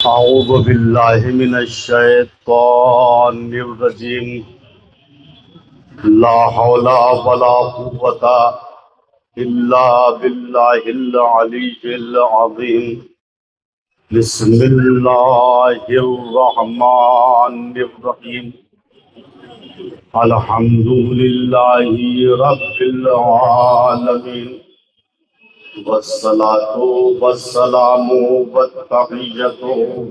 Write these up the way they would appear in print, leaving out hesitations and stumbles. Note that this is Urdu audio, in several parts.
أعوذ بالله من الشيطان الرجيم. لا حول ولا قوة إلا بالله العلي العظيم. بسم الله الرحمن الرحيم. الحمد لله رب العالمين، والصلاة والسلام والتحية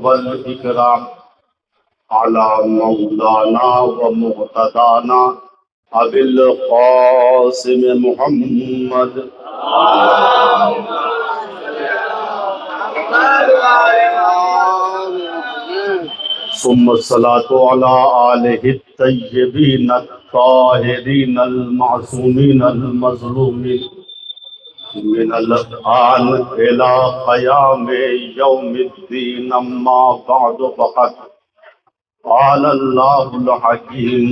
والإكرام على مولانا ومقتدانا أبي القاسم محمد ثم الصلاة على آله الطيبين الطاهرين المعصومين المظلومين من الآن إلى قيام يوم الدين. أما بعد فقد قال الله الحكيم.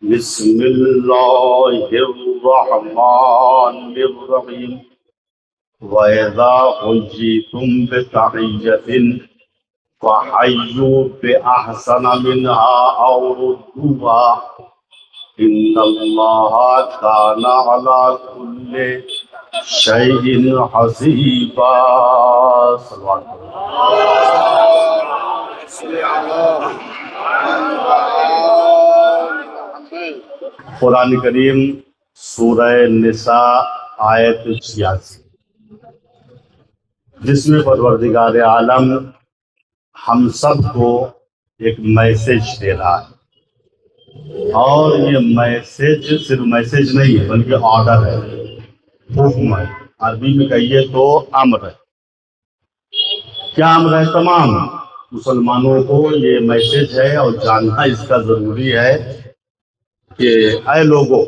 بسم الله الرحمن الرحيم. وإذا حييتم بتحية فحيوا بأحسن منها أو ردوها إن الله كان على كل شيء حسيبا. قرآن کریم سورہ نساء آیت 86، جس میں پروردگار عالم ہم سب کو ایک میسج دے رہا ہے، اور یہ میسج صرف میسج نہیں ہے بلکہ آرڈر ہے، حکم ہے. عربی میں کہیے تو امر ہے. کیا امر ہے؟ تمام مسلمانوں کو یہ میسج ہے اور جاننا اس کا ضروری ہے کہ اے لوگوں،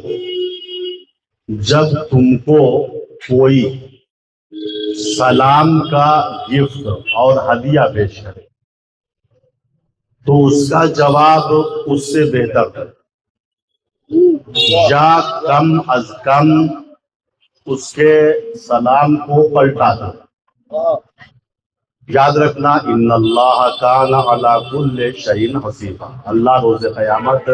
جب تم کو کوئی سلام کا گفٹ اور ہدیہ پیش کرے تو اس کا جواب اس سے بہتر کرے، یا کم از کم اس کے سلام کو پلٹا دو. یاد رکھنا، ان اللہ کان علی کل شیء حسیبا. اللہ روز قیامت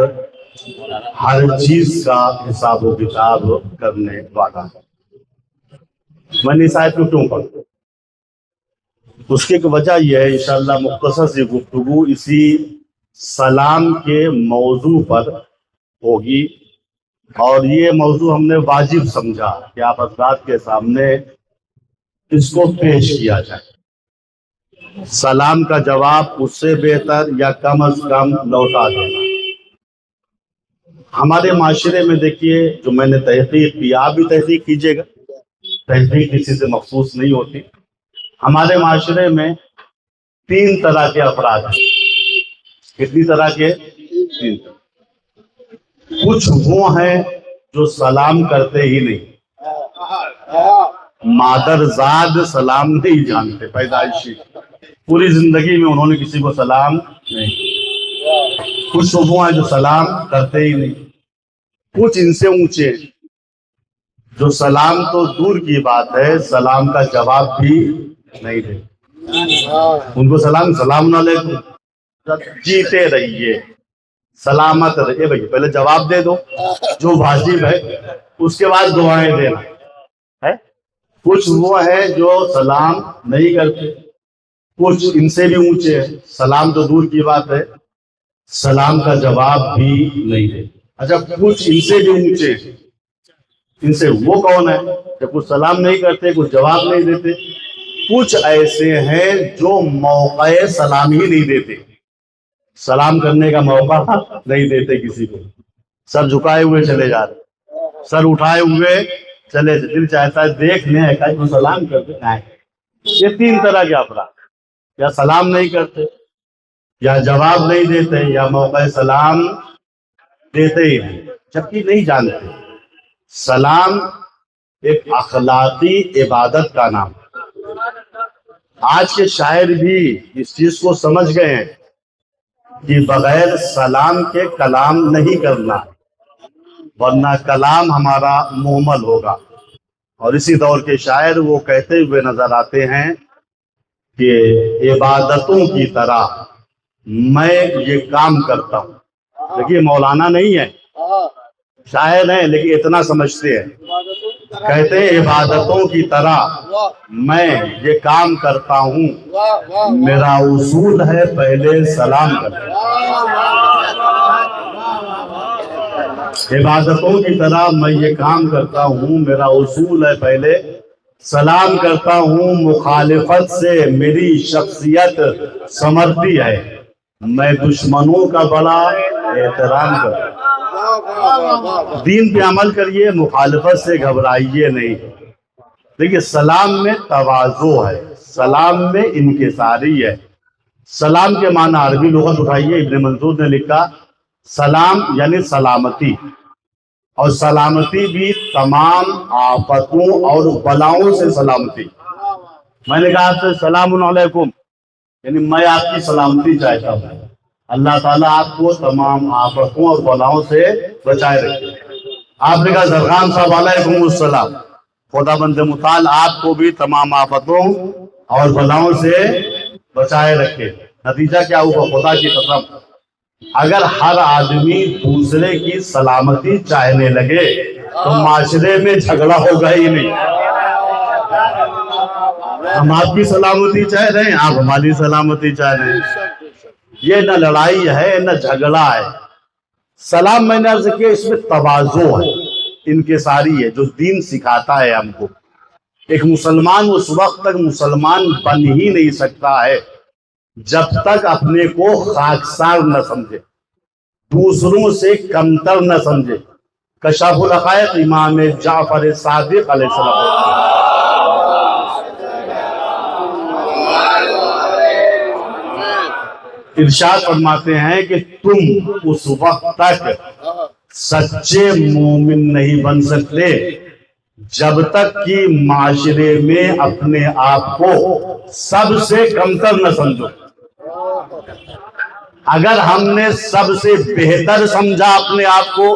ہر چیز کا حساب و کتاب کرنے والا ہے. میں نے اس آیت کو کیوں پڑھوں؟ اس کی ایک وجہ یہ ہے، انشاءاللہ مختصر سی گفتگو اسی سلام کے موضوع پر ہوگی، اور یہ موضوع ہم نے واجب سمجھا کہ آپ حضرات کے سامنے اس کو پیش کیا جائے. سلام کا جواب اس سے بہتر یا کم از کم لوٹا دینا. ہمارے معاشرے میں دیکھیے، جو میں نے تحقیق کی، آپ بھی تحقیق کیجیے گا، تحقیق کسی سے مخصوص نہیں ہوتی. ہمارے معاشرے میں 3 طرح کے افراد ہیں. کتنی طرح کے؟ 3 طرح. کچھ وہ ہیں جو سلام کرتے ہی نہیں، مادر زاد سلام نہیں جانتے، پیدائشی پوری زندگی میں انہوں نے کسی کو سلام نہیں. کچھ وہ ہیں جو سلام کرتے ہی نہیں. کچھ ان سے اونچے جو سلام تو دور کی بات ہے، سلام کا جواب بھی نہیں دے. ان کو سلام علیکم، جیتے رہیے، سلامت رہیے. بھائی پہلے جواب دے دو جو واجب ہے، اس کے بعد دعائیں دینا ہے. کچھ وہ ہے جو سلام نہیں کرتے، کچھ ان سے بھی اونچے ہیں، سلام تو دور کی بات ہے، سلام کا جواب بھی نہیں دے. اچھا، کچھ ان سے بھی اونچے ہیں. ان سے وہ کون ہے کہ کچھ سلام نہیں کرتے، کچھ جواب نہیں دیتے. کچھ ایسے ہیں جو موقع سلام ہی نہیں دیتے، سلام کرنے کا موقع نہیں دیتے کسی کو. سر جھکائے ہوئے چلے جاتے، سر اٹھائے ہوئے چلے جاتے. دل چاہتا ہے دیکھ لیں کہ سلام کرتے ہیں. یہ 3 طرح کے افراد، یا سلام نہیں کرتے، یا جواب نہیں دیتے، یا موقع سلام دیتے ہی نہیں، جبکہ نہیں جانتے. سلام ایک اخلاقی عبادت کا نام ہے. آج کے شاعر بھی اس چیز کو سمجھ گئے ہیں کہ بغیر سلام کے کلام نہیں کرنا، ورنہ کلام ہمارا مہمل ہوگا. اور اسی دور کے شاعر وہ کہتے ہوئے نظر آتے ہیں کہ عبادتوں کی طرح میں یہ کام کرتا ہوں. دیکھیے مولانا نہیں ہے، شاعر ہیں، لیکن اتنا سمجھتے ہیں. کہتے ہیں عبادتوں کی طرح میں یہ کام کرتا ہوں، میرا اصول ہے پہلے سلام کرنا. عبادتوں کی طرح میں یہ کام کرتا ہوں، میرا اصول ہے پہلے سلام کرتا ہوں. مخالفت سے میری شخصیت سنورتی ہے، میں دشمنوں کا بڑا احترام کرتا ہوں. دین پہ عمل کریے، مخالفت سے گھبرائیے نہیں. دیکھیے سلام میں تواضع ہے، سلام میں انکساری ہے. سلام کے معنی عربی لغت اٹھائیے، ابن منظور نے لکھا سلام یعنی سلامتی، اور سلامتی بھی تمام آفتوں اور بلاؤں سے سلامتی. میں نے کہا آپ سے السلام علیکم، یعنی میں آپ کی سلامتی چاہتا ہوں. اللہ تعالیٰ آپ کو تمام آفتوں اور بلاؤں سے بچائے رکھے. آپ نے کہا زرخان صاحب علیکم السلام، خدا بند مطال آپ کو بھی تمام آفتوں اور بلاؤں سے بچائے رکھے. نتیجہ کیا ہوا؟ خدا کی قسم اگر ہر آدمی دوسرے کی سلامتی چاہنے لگے تو معاشرے میں جھگڑا ہوگا ہی نہیں. ہم آپ کی سلامتی چاہ رہے ہیں، آپ ہماری سلامتی چاہ رہے ہیں. یہ نہ لڑائی ہے نہ جھگڑا ہے. سلام میں نے عرض کیا اس میں تواضع ہے، انکساری ہے، جو دین سکھاتا ہے ہم کو. ایک مسلمان اس وقت تک مسلمان بن ہی نہیں سکتا ہے جب تک اپنے کو خاکسار نہ سمجھے، دوسروں سے کمتر نہ سمجھے. کشف الحقائق امام جعفر صادق علیہ السلام ارشاد فرماتے ہیں کہ تم اس وقت تک سچے مومن نہیں بن سکتے جب تک کہ معاشرے میں اپنے آپ کو سب سے کمتر نہ سمجھو. اگر ہم نے سب سے بہتر سمجھا اپنے آپ کو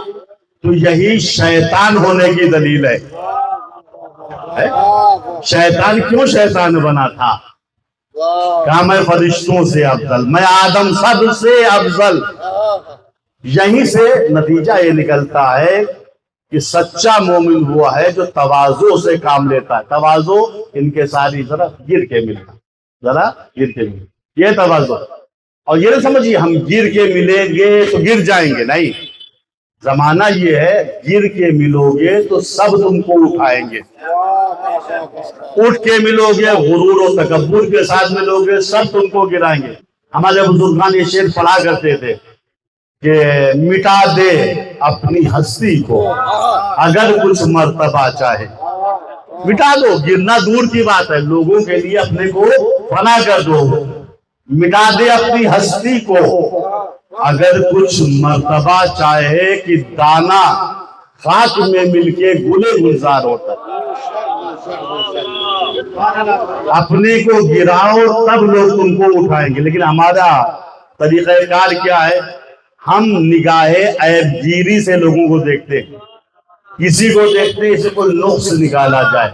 تو یہی شیطان ہونے کی دلیل ہے. شیطان کیوں شیطان بنا تھا؟ کہا میں فرشتوں سے افضل، میں آدم سب سے افضل. یہیں سے نتیجہ یہ نکلتا ہے کہ سچا مومن ہوا ہے جو تواضع سے کام لیتا ہے. تواضع انکساری، ذرا گر کے ملنا، ذرا گر کے ملنا، یہ تواضع. اور یہ نہ سمجھیے ہم گر کے ملیں گے تو گر جائیں گے، نہیں. زمانہ یہ ہے گر کے ملو گے تو سب تم کو اٹھائیں گے. اٹھ کے ملو گے غرور و تکبر کے ساتھ ملو گے سب تم کو گرائیں گے. ہمارے بزرگان یہ شعر پڑھا کرتے تھے کہ مٹا دے اپنی ہستی کو اگر کچھ مرتبہ چاہے. مٹا دو، گرنا دور کی بات ہے، لوگوں کے لیے اپنے کو فنا کر دو. مٹا دے اپنی ہستی کو اگر کچھ مرتبہ چاہے کہ دانا خاک میں مل کے گلے گلزار ہوتا ہے. اپنے کو گراؤ تب لوگ تم کو اٹھائیں گے. لیکن ہمارا طریقہ کار کیا ہے؟ ہم نگاہ عیب گیری سے لوگوں کو دیکھتے ہیں. کسی کو دیکھتے ہیں اسے کوئی نقص نکالا جائے،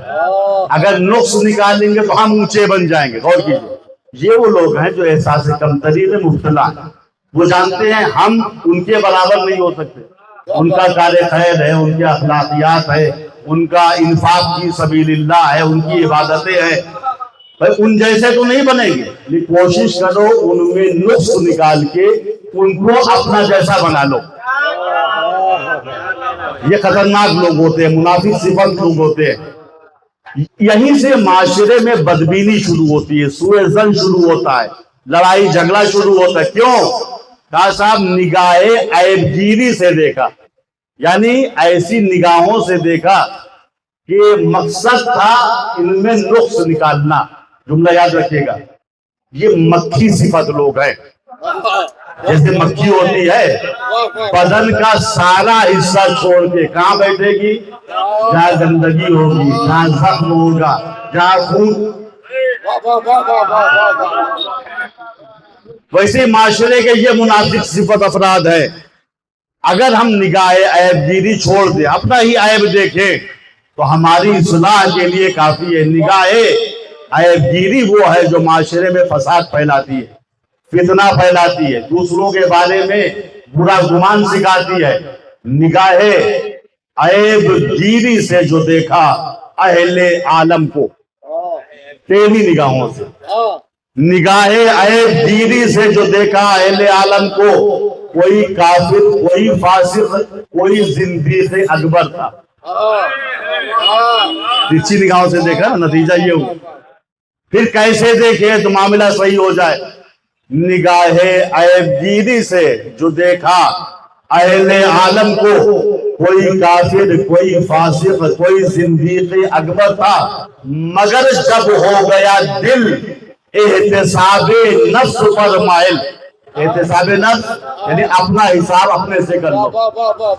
اگر نقص نکالیں گے تو ہم اونچے بن جائیں گے. غور کیجیے، یہ وہ لوگ ہیں جو احساس کمتری میں مبتلا ہیں. وہ جانتے ہیں ہم ان کے برابر نہیں ہو سکتے. ان کا کار خیر ہے، ان کے اخلاقیات ہے، ان کا انفاق کی سبیل اللہ ہے، ان کی عبادتیں ہیں. بھائی ان جیسے تو نہیں بنیں گے، لیکن کوشش کرو ان میں نقص نکال کے ان کو اپنا جیسا بنا لو. یہ خطرناک لوگ ہوتے ہیں، منافق صفت لوگ ہوتے ہیں. یہیں سے معاشرے میں بدبینی شروع ہوتی ہے، سوء ظن شروع ہوتا ہے، لڑائی جھگڑا شروع ہوتا ہے. کیوں؟ کہا صاحب نگاہ عیب گیری سے دیکھا، یعنی ایسی نگاہوں سے دیکھا کہ مقصد تھا ان میں نقص نکالنا. جملہ یاد رکھیے گا، یہ مکھی صفت لوگ ہیں. جیسے مکھی ہوتی ہے بدن کا سارا حصہ چھوڑ کے کہاں بیٹھے گی؟ جہاں گندگی ہوگی، جہاں زخم ہوگا، جہاں خون. ویسے معاشرے کے یہ منافق صفت افراد ہے. اگر ہم نگاہ عیب گیری چھوڑ دیں، اپنا ہی عیب دیکھیں تو ہماری اصلاح کے لیے کافی ہے. نگاہ عیب گیری وہ ہے جو معاشرے میں فساد پھیلاتی ہے، فتنہ پھیلاتی ہے، دوسروں کے بارے میں برا گمان سکھاتی ہے۔ نگاہ عیب گیری سے جو دیکھا اہل عالم کو، تیری نگاہوں سے، نگاہ عیب گیری سے جو دیکھا اہل عالم کو، کوئی کافر، کوئی فاسق، کوئی زندیق اکبر تھا۔ اچھی نگاہوں سے دیکھا، نتیجہ یہ ہوا۔ پھر کیسے دیکھے تو معاملہ صحیح ہو جائے؟ نگاہ عیب گیری سے جو دیکھا اہل عالم کو، کوئی کافر، کوئی فاسق، کوئی زندیق اکبر تھا، مگر جب ہو گیا دل احتساب نفس پر مائل۔ احتساب نفس یعنی اپنا حساب اپنے سے کر لو۔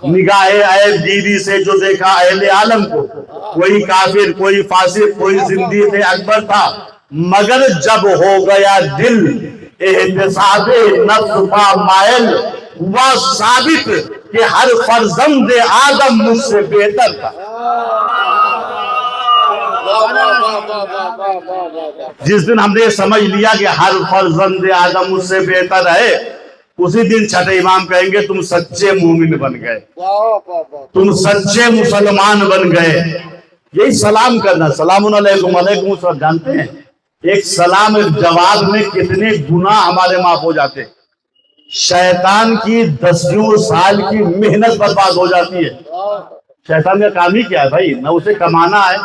نگاہ عیب گیری سے جو دیکھا اہل عالم کو، کوئی کافر، کوئی فاسق، کوئی زندیق اکبر تھا، مگر جب ہو گیا دل احتساب نفس پر مائل، وہ ثابت کہ ہر فرزند آدم مجھ سے بہتر تھا۔ جس دن ہم نے سمجھ لیا کہ ہر فرزند آدم مجھ سے بہتر ہے، اسی دن چھٹے امام کہیں گے تم سچے مومن بن گئے، تم سچے مسلمان بن گئے۔ یہی سلام کرنا، سلام علیکم، علیکم السلام۔ جانتے ہیں ایک سلام ایک جواب میں کتنے گناہ ہمارے معاف ہو جاتے ہیں؟ شیطان کی 10 سال کی محنت برباد ہو جاتی ہے۔ شیطان کا کام ہی کیا ہے بھائی؟ نہ اسے کمانا ہے،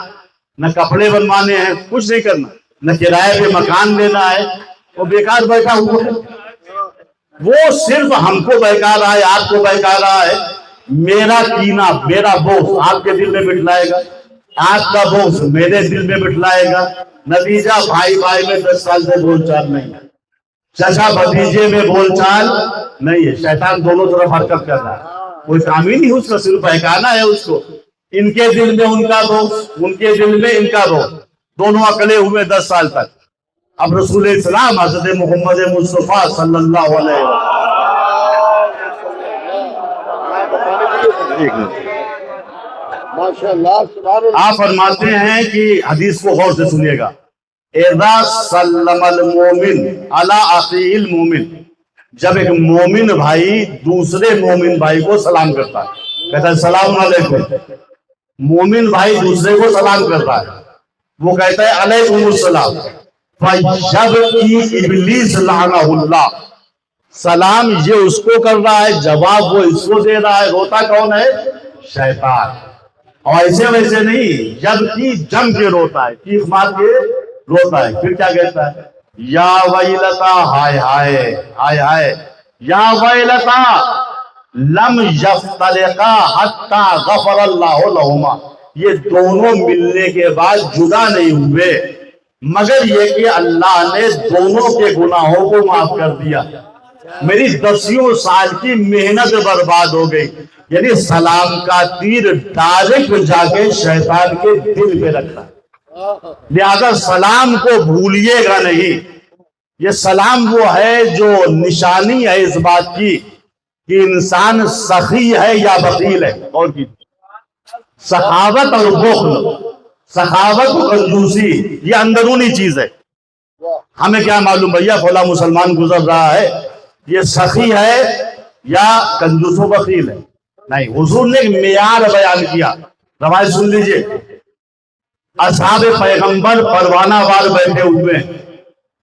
نہ کپڑے بنوانے ہیں، کچھ نہیں کرنا، نہ کرائے پہ مکان لینا ہے، وہ بیکار بیٹھا ہوا ہے۔ وہ صرف ہم کو بہکا رہا ہے، آپ کو بہکا رہا ہے۔ میرا کینہ، میرا بغض آپ کے دل میں بٹھلائے گا، آپ کا بغض میرے دل میں بٹھلائے گا۔ نتیجہ بھائی بھائی میں 10 سال سے بول چال نہیں ہے، چچا بھتیجے میں بول چال نہیں ہے۔ شیطان دونوں طرف حرکت کر رہا ہے، کوئی کام ہی نہیں اس کا، صرف بہکانا ہے اس کو۔ ان کے دل میں ان کا بغض، ان کے دل میں ان کا بغض، دونوں اکلے ہوئے 10 سال تک۔ اب رسول اسلام حضرت محمد مصطفیٰ صلی اللہ علیہ وسلم آپ فرماتے ہیں کہ حدیث کو غور سے سنیے گا، اذا سلم المومن علی اخیہ المومن، جب ایک مومن بھائی دوسرے مومن بھائی کو سلام کرتا ہے، کہتا ہے السلام علیکم، مومن بھائی دوسرے کو سلام کرتا ہے، وہ کہتا ہے علیکم السلام، فَيَبْكِي ابلیس لعنہ اللہ، سلام یہ اس کو کر رہا ہے، جواب وہ اس کو دے رہا ہے، روتا کون ہے؟ شیطان۔ اور ایسے ویسے نہیں، جب کی جم کے روتا ہے، چیخ مار کے روتا ہے۔ پھر کیا کہتا ہے؟ یا ویلتا، ہائے ہائے ہائے ہائے، یا ویلتا لم یفترقا حتی غفر اللہ لہما، یہ دونوں ملنے کے بعد جدا نہیں ہوئے مگر یہ کہ اللہ نے دونوں کے گناہوں کو معاف کر دیا۔ میری 10 سال کی محنت برباد ہو گئی۔ یعنی سلام کا تیر ڈائریکٹ جا کے شیطان کے دل پہ رکھا، لہذا سلام کو بھولیے گا نہیں۔ یہ سلام وہ ہے جو نشانی ہے اس بات کی کہ انسان سخی ہے یا بخیل ہے۔ اور کی سخاوت اور بخل، سخاوت اور کنجوسی یہ اندرونی چیز ہے۔ ہمیں کیا معلوم بھیا فلاں مسلمان گزر رہا ہے یہ سخی ہے یا کنجوس و بخیل ہے؟ نہیں، حضور نے ایک معیار بیان کیا۔ روایت سن لیجئے، اصحاب پیغمبر پروانہ وار بیٹھے ہوئے ہیں،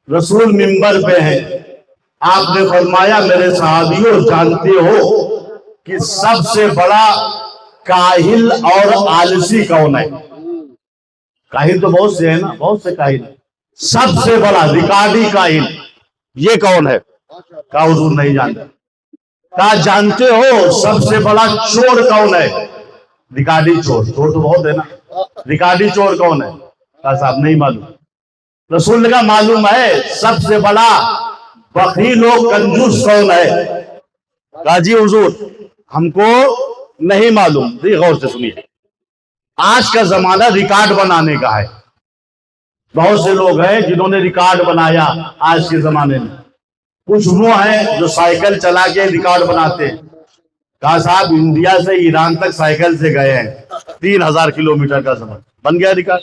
رسول منبر پہ ہیں، آپ نے فرمایا میرے صحابیوں جانتے ہو کہ سب سے بڑا کاہل اور آلسی کون ہے؟ کاہل تو بہت سے ہیں نا، بہت سے کاہل، سب سے بڑا ریکارڈی کاہل یہ کون ہے؟ کہا حضور نہیں جانتے۔ کہا جانتے ہو سب سے بڑا چور کون ہے؟ ریکارڈی چور، چور تو بہت ہے نا، ریکارڈی چور کون ہے؟ کہا صاحب نہیں معلوم۔ رسول نے کہا معلوم ہے سب سے بڑا بخیل و کنجوس کون ہے؟ کہا جی حضور ہم کو نہیں معلوم۔ غور سے سنیے، آج کا زمانہ ریکارڈ بنانے کا ہے۔ بہت سے لوگ ہیں جنہوں نے ریکارڈ بنایا آج کے زمانے میں، کچھ وہ ہیں جو سائیکل چلا کے ریکارڈ بناتے ہیں۔ کہا صاحب انڈیا سے ایران تک سائیکل سے گئے ہیں، 3000 کلومیٹر کا سفر، بن گیا ریکارڈ۔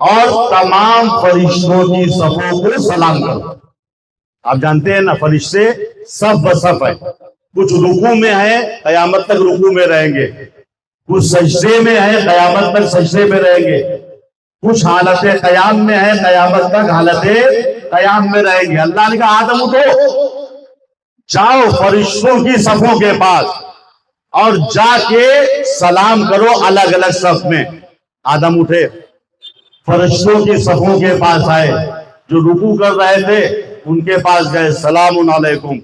اور تمام فرشتوں کی صفوں کو سلام کرو۔ آپ جانتے ہیں نا فرشتے صف بصف ہے، کچھ رکوع میں ہیں قیامت تک رکوع میں رہیں گے، کچھ سجدے میں ہیں قیامت تک سجدے میں رہیں گے، کچھ حالت قیام میں ہیں قیامت تک حالت قیام میں رہیں گے۔ اللہ نے کہا آدم اٹھو، جاؤ فرشتوں کی صفوں کے پاس اور جا کے سلام کرو الگ الگ صف میں۔ آدم اٹھے، فرشتوں کی صفوں کے پاس آئے، جو رکوع کر رہے تھے ان کے پاس گئے، سلام علیکم۔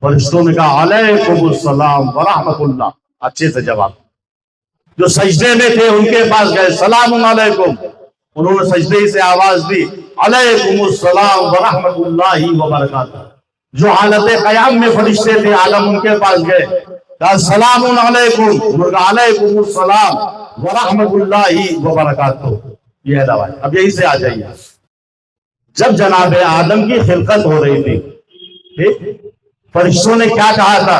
فرشتوں نے کہا علیکم السلام ورحمت اللہ، اچھے سے جواب۔ جو سجدے میں تھے ان کے پاس گئے، سلام علیکم، انہوں نے سجدے سے آواز دی علیکم السلام ورحمت اللہ وبرکاتہ۔ جو حالت قیام میں فرشتے تھے آدم ان کے پاس گئے، کہا سلام علیکم، انہوں نے کہا علیکم السلام ورحمت اللہ وبرکاتہ۔ یہ ہے دعوت۔ اب یہی سے آ جائیے، جب جناب آدم کی خلقت ہو رہی تھی، فرشتوں نے کیا کہا تھا؟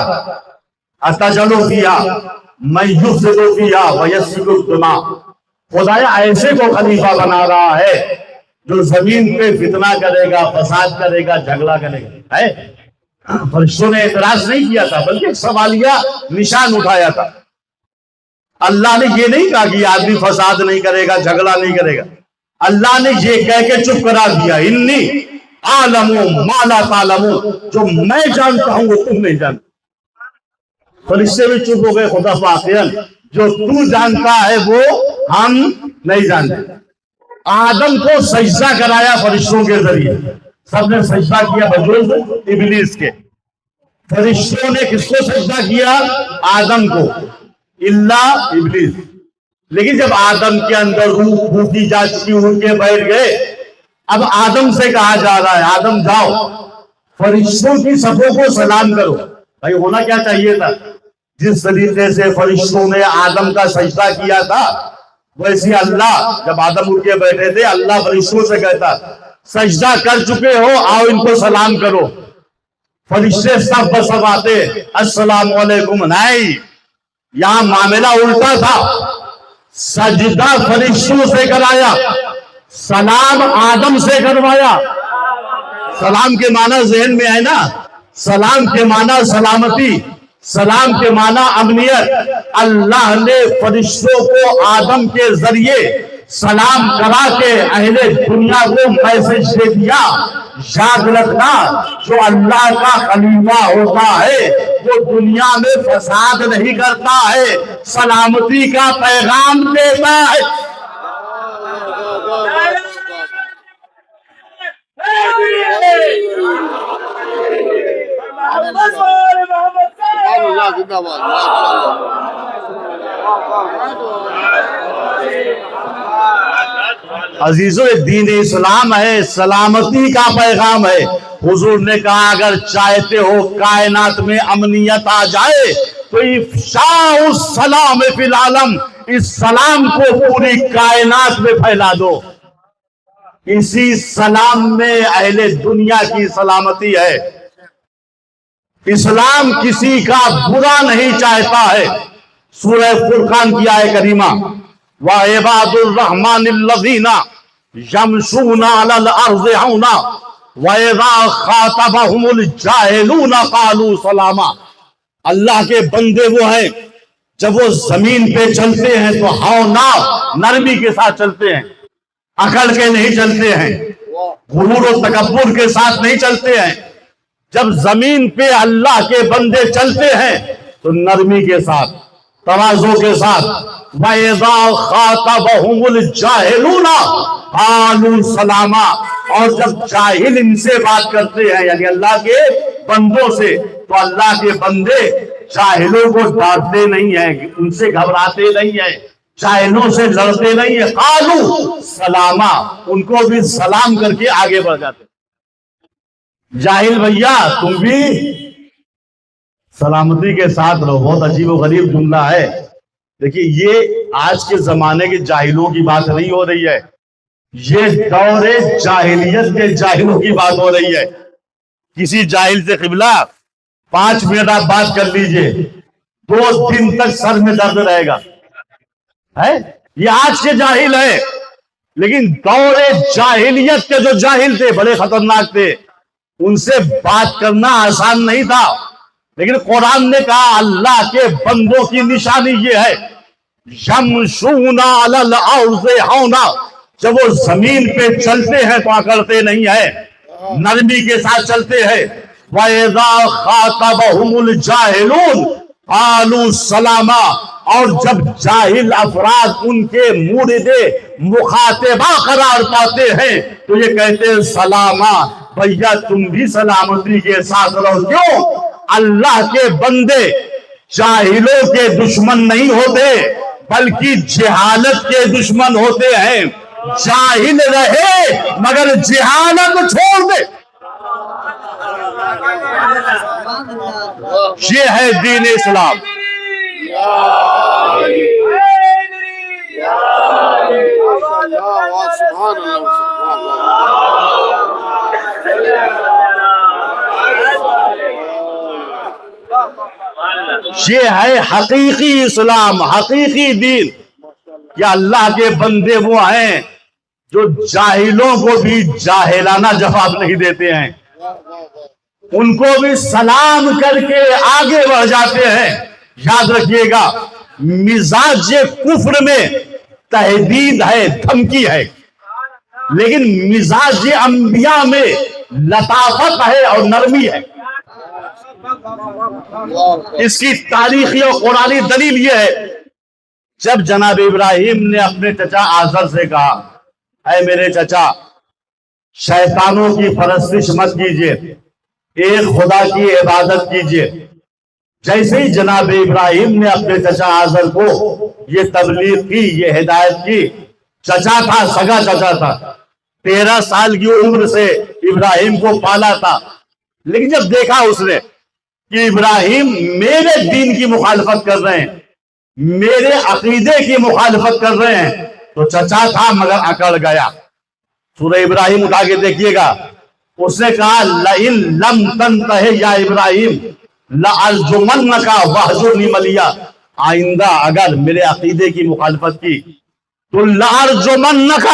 اتجعل فیہا من یفسد فیہا ویسفک الدماء، خدایا ایسے کو خلیفہ بنا رہا ہے جو زمین پہ فتنہ کرے گا، فساد کرے گا، جھگڑا کرے گا۔ ہے فرشتوں نے اعتراض نہیں کیا تھا بلکہ ایک سوالیہ نشان اٹھایا تھا۔ اللہ نے یہ نہیں کہا کہ آدمی فساد نہیں کرے گا، جھگڑا نہیں کرے گا، اللہ نے یہ کہہ کے چپ کرا دیا، انی عالم ما لا تعلمون، جو میں جانتا ہوں وہ تم نہیں جانتے۔ فرشتے بھی چپ ہو گئے، خدا واقعاً جو تو جانتا ہے وہ ہم نہیں جانتے۔ آدم کو سجدہ کرایا فرشتوں کے ذریعے، سب نے سجدہ کیا بجوز ابلیس کے۔ فرشتوں نے کس کو سجدہ کیا؟ آدم کو، اللہ ابلیس۔ لیکن جب آدم کے اندر روح پھونکی جا چکی، ان کے بیٹھ گئے، اب آدم سے کہا جا رہا ہے آدم جاؤ فرشتوں کی صفوں کو سلام کرو۔ بھائی ہونا کیا چاہیے تھا؟ جس طریقے سے فرشتوں نے آدم کا سجدہ کیا تھا، ویسے اللہ جب آدم اٹھ کے بیٹھے تھے اللہ فرشتوں سے کہتا سجدہ کر چکے ہو، آؤ ان کو سلام کرو۔ فرشتے سب بسب آتے السلام علیکم۔ نہیں، یہاں معاملہ الٹا تھا، سجدہ فرشتوں سے کرایا، سلام آدم سے کروایا۔ سلام کے معنی ذہن میں ہے نا، سلام کے معنی سلامتی، سلام کے معنی امنیت۔ اللہ نے فرشتوں کو آدم کے ذریعے سلام کرا کے اہل دنیا کو میسج دے دیا، یاد رکھنا جو اللہ کا خلیفہ ہوتا ہے وہ دنیا میں فساد نہیں کرتا ہے، سلامتی کا پیغام دیتا ہے۔ عزیزو دین اسلام ہے، سلامتی کا پیغام ہے۔ حضور نے کہا اگر چاہتے ہو کائنات میں امنیت آ جائے تو افشاء السلام فی العالم، اس سلام کو پوری کائنات میں پھیلا دو۔ اسی سلام میں اہل دنیا کی سلامتی ہے۔ اسلام کسی کا برا نہیں چاہتا ہے۔ سورہ فرقان کی آیت کریمہ وَعِبَادُ الرَّحْمَنِ الَّذِينَ يَمْشُونَ عَلَى الْأَرْضِ هَوْنًا وَإِذَا خَاطَبَهُمُ الْجَاهِلُونَ قَالُوا سَلَامًا۔ اللہ کے بندے وہ ہیں جب وہ زمین پہ چلتے ہیں تو ہونا نرمی کے ساتھ چلتے ہیں، اکڑ کے نہیں چلتے ہیں، غرور و تکبر کے ساتھ نہیں چلتے ہیں۔ جب زمین پہ اللہ کے بندے چلتے ہیں تو نرمی کے ساتھ، تواضع کے ساتھ۔ وَإِذَا خَاطَبَهُمُ الْجَاهِلُونَ قَالُوا سَلَامًا، اور جب جاہل ان سے بات کرتے ہیں یعنی اللہ کے بندوں سے، تو اللہ کے بندے جاہلوں کو ڈانٹتے نہیں ہیں، ان سے گھبراتے نہیں ہیں، جاہلوں سے لڑتے نہیں ہیں۔ قَالُوا سَلَامًا، ان کو بھی سلام کر کے آگے بڑھ جاتے ہیں۔ جاہل بھیا تم بھی سلامتی کے ساتھ رہو۔ بہت عجیب و غریب جملہ ہے۔ دیکھیے یہ آج کے زمانے کے جاہلوں کی بات نہیں ہو رہی ہے، یہ دور جاہلیت کے جاہلوں کی بات ہو رہی ہے۔ کسی جاہل سے قبلہ 5 منٹ آپ بات کر لیجئے، 2 دن تک سر میں درد رہے گا۔ ہے یہ آج کے جاہل ہے، لیکن دور جاہلیت کے جو جاہل تھے بڑے خطرناک تھے، ان سے بات کرنا آسان نہیں تھا. لیکن قرآن نے کہا اللہ کے بندوں کی نشانی یہ ہے یمشون علی الارض ہونا، جب وہ زمین پہ چلتے ہیں تو اکڑتے نہیں ہیں، نرمی کے ساتھ چلتے ہیں. وَإِذَا خَاطَبَهُمُ الْجَاهِلُونَ قَالُوا سَلَامًا، اور جب جاہل افراد ان کے مورد مخاطبہ قرار پاتے ہیں تو یہ کہتے ہیں سلامہ، بھیا تم بھی سلامتی کے ساتھ رہو. کیوں؟ اللہ کے بندے جاہلوں کے دشمن نہیں ہوتے بلکہ جہالت کے دشمن ہوتے ہیں. جاہل رہے مگر جہالت چھوڑ دے، یہ ہے دین اسلام. یہ ہے حقیقی اسلام، حقیقی دین. یا اللہ کے بندے وہ ہیں جو جاہلوں کو بھی جاہلانہ جواب نہیں دیتے ہیں، ان کو بھی سلام کر کے آگے بڑھ جاتے ہیں. یاد رکھیے گا مزاج کفر میں تہدید ہے، دھمکی ہے، لیکن مزاج انبیاء میں لطافت ہے اور نرمی ہے. اس کی تاریخی اور قرآنی دلیل یہ ہے، جب جناب ابراہیم نے اپنے چچا آزر سے کہا اے میرے چچا شیطانوں کی پرستش مت کیجیے، ایک خدا کی عبادت کیجیے. جیسے ہی جناب ابراہیم نے اپنے چچا آزر کو یہ تبلیغ کی، یہ ہدایت کی، چچا تھا، سگا چچا تھا، 13 سال کی عمر سے ابراہیم کو پالا تھا. لیکن جب دیکھا اس نے کہ ابراہیم میرے دین کی مخالفت کر رہے ہیں، میرے عقیدے کی مخالفت کر رہے ہیں، تو چچا تھا مگر اکڑ گیا. سورہ ابراہیم اٹھا کے دیکھیے گا، اس نے کہا لَإِن لَمْ تَنْتَهِ یا ابراہیم لَأَرْجُمَنَّكَ وَاهْجُرْنِي مَلِيًّا، آئندہ اگر میرے عقیدے کی مخالفت کی تو لَأَرْجُمَنَّكَ،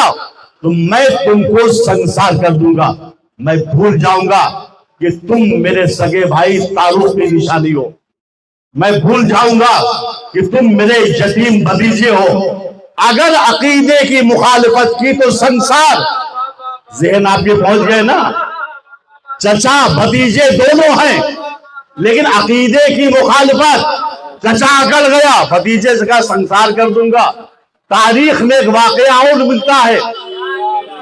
تو میں تم کو سنسار کر دوں گا، میں بھول جاؤں گا کہ تم میرے سگے بھائی تعارف کی نشانی ہو، میں بھول جاؤں گا کہ تم میرے یتیم بھتیجے ہو. اگر عقیدے کی مخالفت کی تو سنسار. ذہن آپ کے پہنچ گئے نا، چچا بھتیجے دونوں ہیں لیکن عقیدے کی مخالفت، چچا اکڑ گیا، بھتیجے سے کہا سنسار کر دوں گا. تاریخ میں ایک واقعہ اور ملتا ہے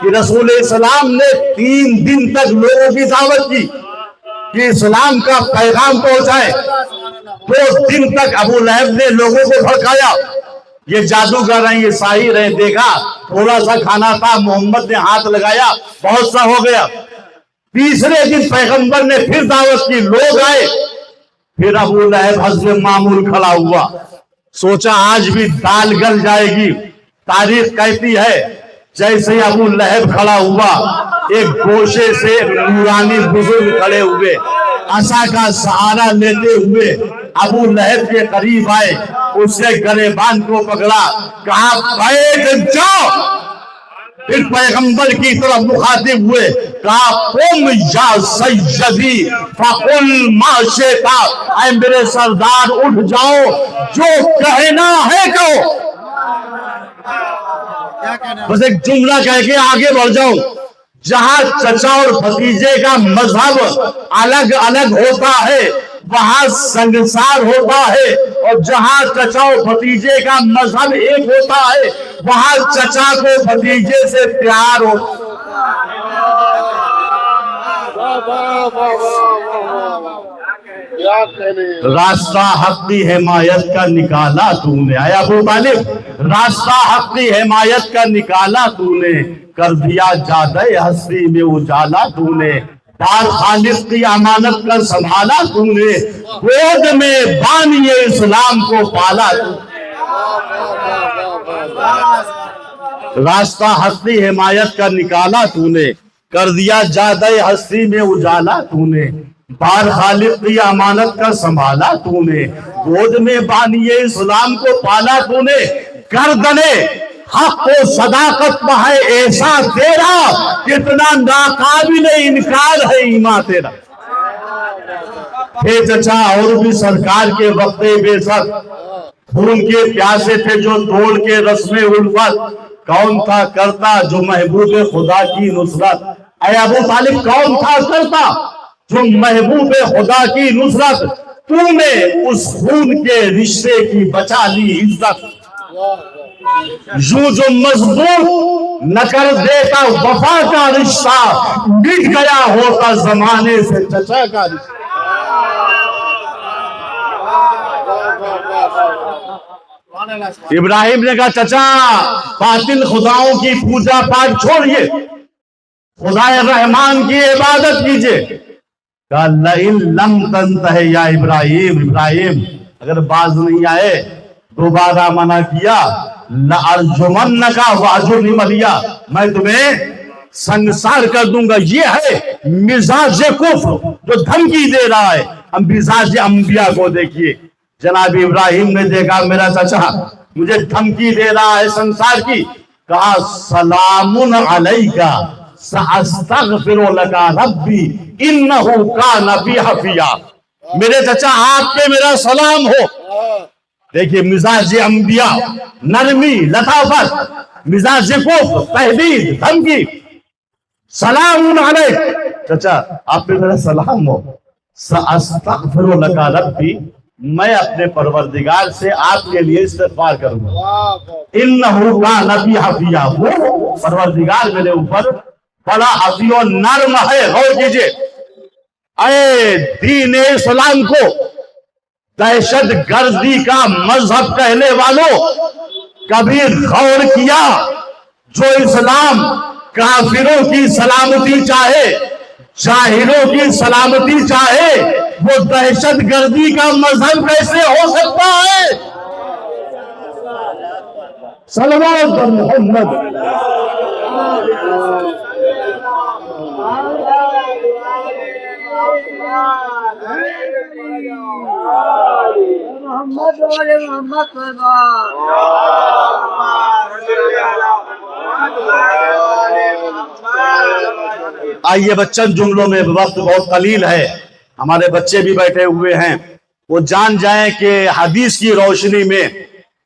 کہ رسول اسلام نے 3 دن تک لوگوں کی دعوت کی کہ اسلام کا پیغام پہنچائے. 2 دن تک ابو لہب نے لوگوں کو بھڑکایا، یہ جادوگر ہیں، یہ ساحر ہیں. دیکھا تھوڑا سا کھانا تھا، محمد نے ہاتھ لگایا، بہت سا ہو گیا. تیسرے دن پیغمبر نے پھر دعوت کی، لوگ آئے، پھر ابو لہب حسب معمول کھڑا ہوا. سوچا آج بھی دال گل جائے گی. تاریخ کہتی ہے جیسے ابو لہب کھڑا ہوا، ایک گوشے سے نورانی بزرگ کھڑے ہوئے، عصا کا سہارا لیتے ہوئے ابو لہب کے قریب آئے، اس سے گریبان کو پکڑا، کہا بیٹھ جاؤ. پھر پیغمبر کی طرف مخاطب ہوئے، کہا قم یا سیدی فقل ما شئت، اے میرے سردار اٹھ جاؤ، جو کہنا ہے کہو. بس ایک جملہ کہہ کے آگے بڑھ جاؤں. جہاں چچا اور بھتیجے کا مذہب الگ الگ ہوتا ہے وہاں سنگسار ہوتا ہے، اور جہاں چچا اور بھتیجے کا مذہب ایک ہوتا ہے وہاں چچا کو بھتیجے سے پیار ہوتا راستہ حق کی حمایت کا نکالا تو نے. آیا ابو طالب، راستہ حق کی حمایت کا نکالا تو نے، کر دیا جادہ ہستی میں اجالا تو نے، بار خالق کی امانت کا سنبھالا تو نے، گود میں بانی اسلام کو پالا تو نے. راستہ حق کی حمایت کا نکالا تو نے، کر دیا جادہ ہستی میں اجالا تو نے، بار خالق کی امانت کا سنبھالا تو نے، گود میں بانی اسلام کو پالا تو نے، گردنے حق و صداقت میں ہے ایسا تیرا، کتنا ناقابل انکار ہے ایمان تیرا۔ اے چچا اور بھی سرکار کے وقت بے سر خون کے پیاسے تھے جو توڑ کے رسم الفت، کون تھا کرتا جو محبوب خدا کی نصرت؟ اے ابو طالب کون تھا کرتا جو محبوب خدا کی نصرت؟ تو نے اس خون کے رشتے کی بچا لی عزت، یوں جو مضبوط نہ کر دیتا وفا کا رشتہ، مٹ گیا ہوتا زمانے سے چچا کا رشتہ۔ ابراہیم نے کہا چچا باطل خداؤں کی پوجا پاٹ چھوڑیے، خدا رحمان کی عبادت کیجئے۔ کہا لئن لم تنتہ یا ابراہیم، ابراہیم اگر باز نہیں آئے، دوبارہ منع کیا، لَأَرْجُمَنَّكَ وَأَجُرْنِ مَلِيَا، میں تمہیں سنسار کر دوں گا۔ یہ ہے مزاج کفر جو دھمکی دے رہا ہے۔ ہم مزاج انبیاء کو دیکھیے، جناب ابراہیم نے دیکھا میرا چچا مجھے دھمکی دے رہا ہے سنسار کی، کہا سلام علیکہ سأستغفر لک ربی انہ کان بی حفیٰ، میرے چچا آپ کے میرا سلام ہو۔ دیکھیے مزاج انبیاء، نرمی، لطافت، مزاج کفر، تہدید، دھمکی، سلام علیک، چچا آپ پہ میرا سلام ہو، سأستغفر لک ربی، میں اپنے پروردگار سے آپ کے لیے استغفار کروں گا۔ انہو کان بی حفیٰ، وہ پروردگار میرے اوپر بڑا حفیظ و نرم ہے۔ غور کیجئے، اے دین اسلام کو دہشت گردی کا مذہب کہنے والوں، کبھی غور کیا جو اسلام کافروں کی سلامتی چاہے، جاہلوں کی سلامتی چاہے، وہ دہشت گردی کا مذہب کیسے ہو سکتا ہے؟ صلوات پر محمد۔ آئیے بچن جملوں میں، وقت بہت قلیل ہے، ہمارے بچے بھی بیٹھے ہوئے ہیں، وہ جان جائیں کہ حدیث کی روشنی میں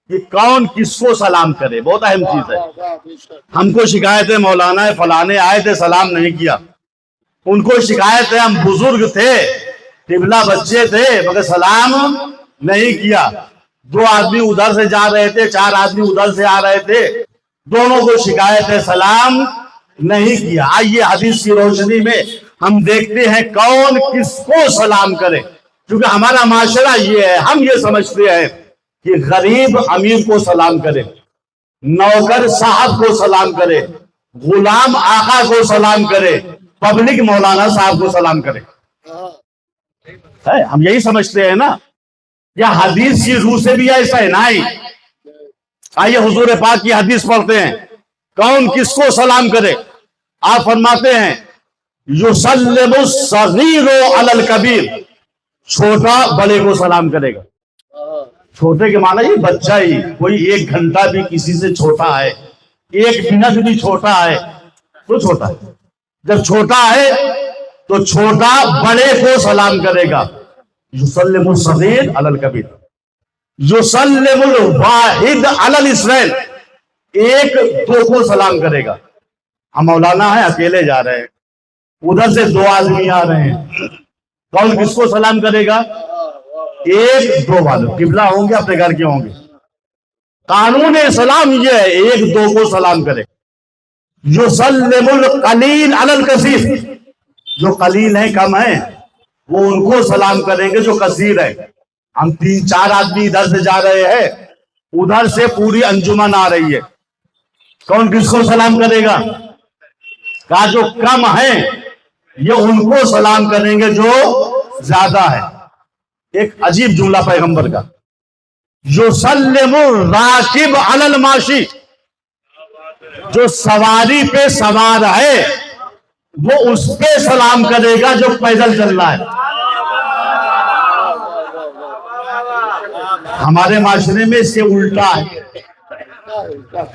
کہ کون کس کو سلام کرے، بہت اہم چیز ہے۔ ہم کو شکایت ہے مولانا فلانے آئے تھے سلام نہیں کیا، ان کو شکایت ہے ہم بزرگ تھے، قبلہ بچے تھے مگر سلام نہیں کیا، دو آدمی ادھر سے جا رہے تھے، چار آدمی ادھر سے آ رہے تھے، دونوں کو شکایت ہے سلام نہیں کیا۔ آئیے حدیث کی روشنی میں ہم دیکھتے ہیں کون کس کو سلام کرے، کیونکہ ہمارا معاشرہ یہ ہے، ہم یہ سمجھتے ہیں کہ غریب امیر کو سلام کرے، نوکر صاحب کو سلام کرے، غلام آقا کو سلام کرے، پبلک مولانا صاحب کو سلام کرے۔ ہم یہی سمجھتے ہیں نا، یا حدیث کی روح سے بھی ایسا ہے نہیں۔ آئیے حضور پاک کی حدیث پڑھتے ہیں، کون کس کو سلام کرے۔ آپ فرماتے ہیں یسلم الصغیر علی الکبیر، چھوٹا بڑے کو سلام کرے گا۔ چھوٹے کے معنی یہ بچہ ہی، کوئی ایک گھنٹہ بھی کسی سے چھوٹا ہے، ایک منٹ بھی چھوٹا ہے تو چھوٹا ہے، جب چھوٹا ہے تو چھوٹا بڑے کو سلام کرے گا۔ یسلم الصغیر علی الکبیر، یسلم الواحد علی الاثنین، ایک دو کو سلام کرے گا۔ ہم مولانا ہیں اکیلے جا رہے ہیں، ادھر سے دو آدمی آ رہے ہیں، کون کس کو سلام کرے گا؟ ایک دو والے، قبلہ ہوں گے اپنے گھر کے ہوں گے۔ قانون اسلام یہ ہے ایک دو کو سلام کرے۔ یسلم القلیل علی الکثیر، جو قلیل ہیں کم ہیں وہ ان کو سلام کریں گے جو کثیر ہے۔ ہم تین چار آدمی ادھر سے جا رہے ہیں، ادھر سے پوری انجمن آ رہی ہے، کون کس کو سلام کرے گا؟ کہا جو کم ہیں یہ ان کو سلام کریں گے جو زیادہ ہے۔ ایک عجیب جملہ پیغمبر کا، یسلم الراکب علی الماشی، جو سواری پہ سوار ہے وہ اس پہ سلام کرے گا جو پیدل چل رہا ہے۔ ہمارے معاشرے میں اس سے الٹا ہے،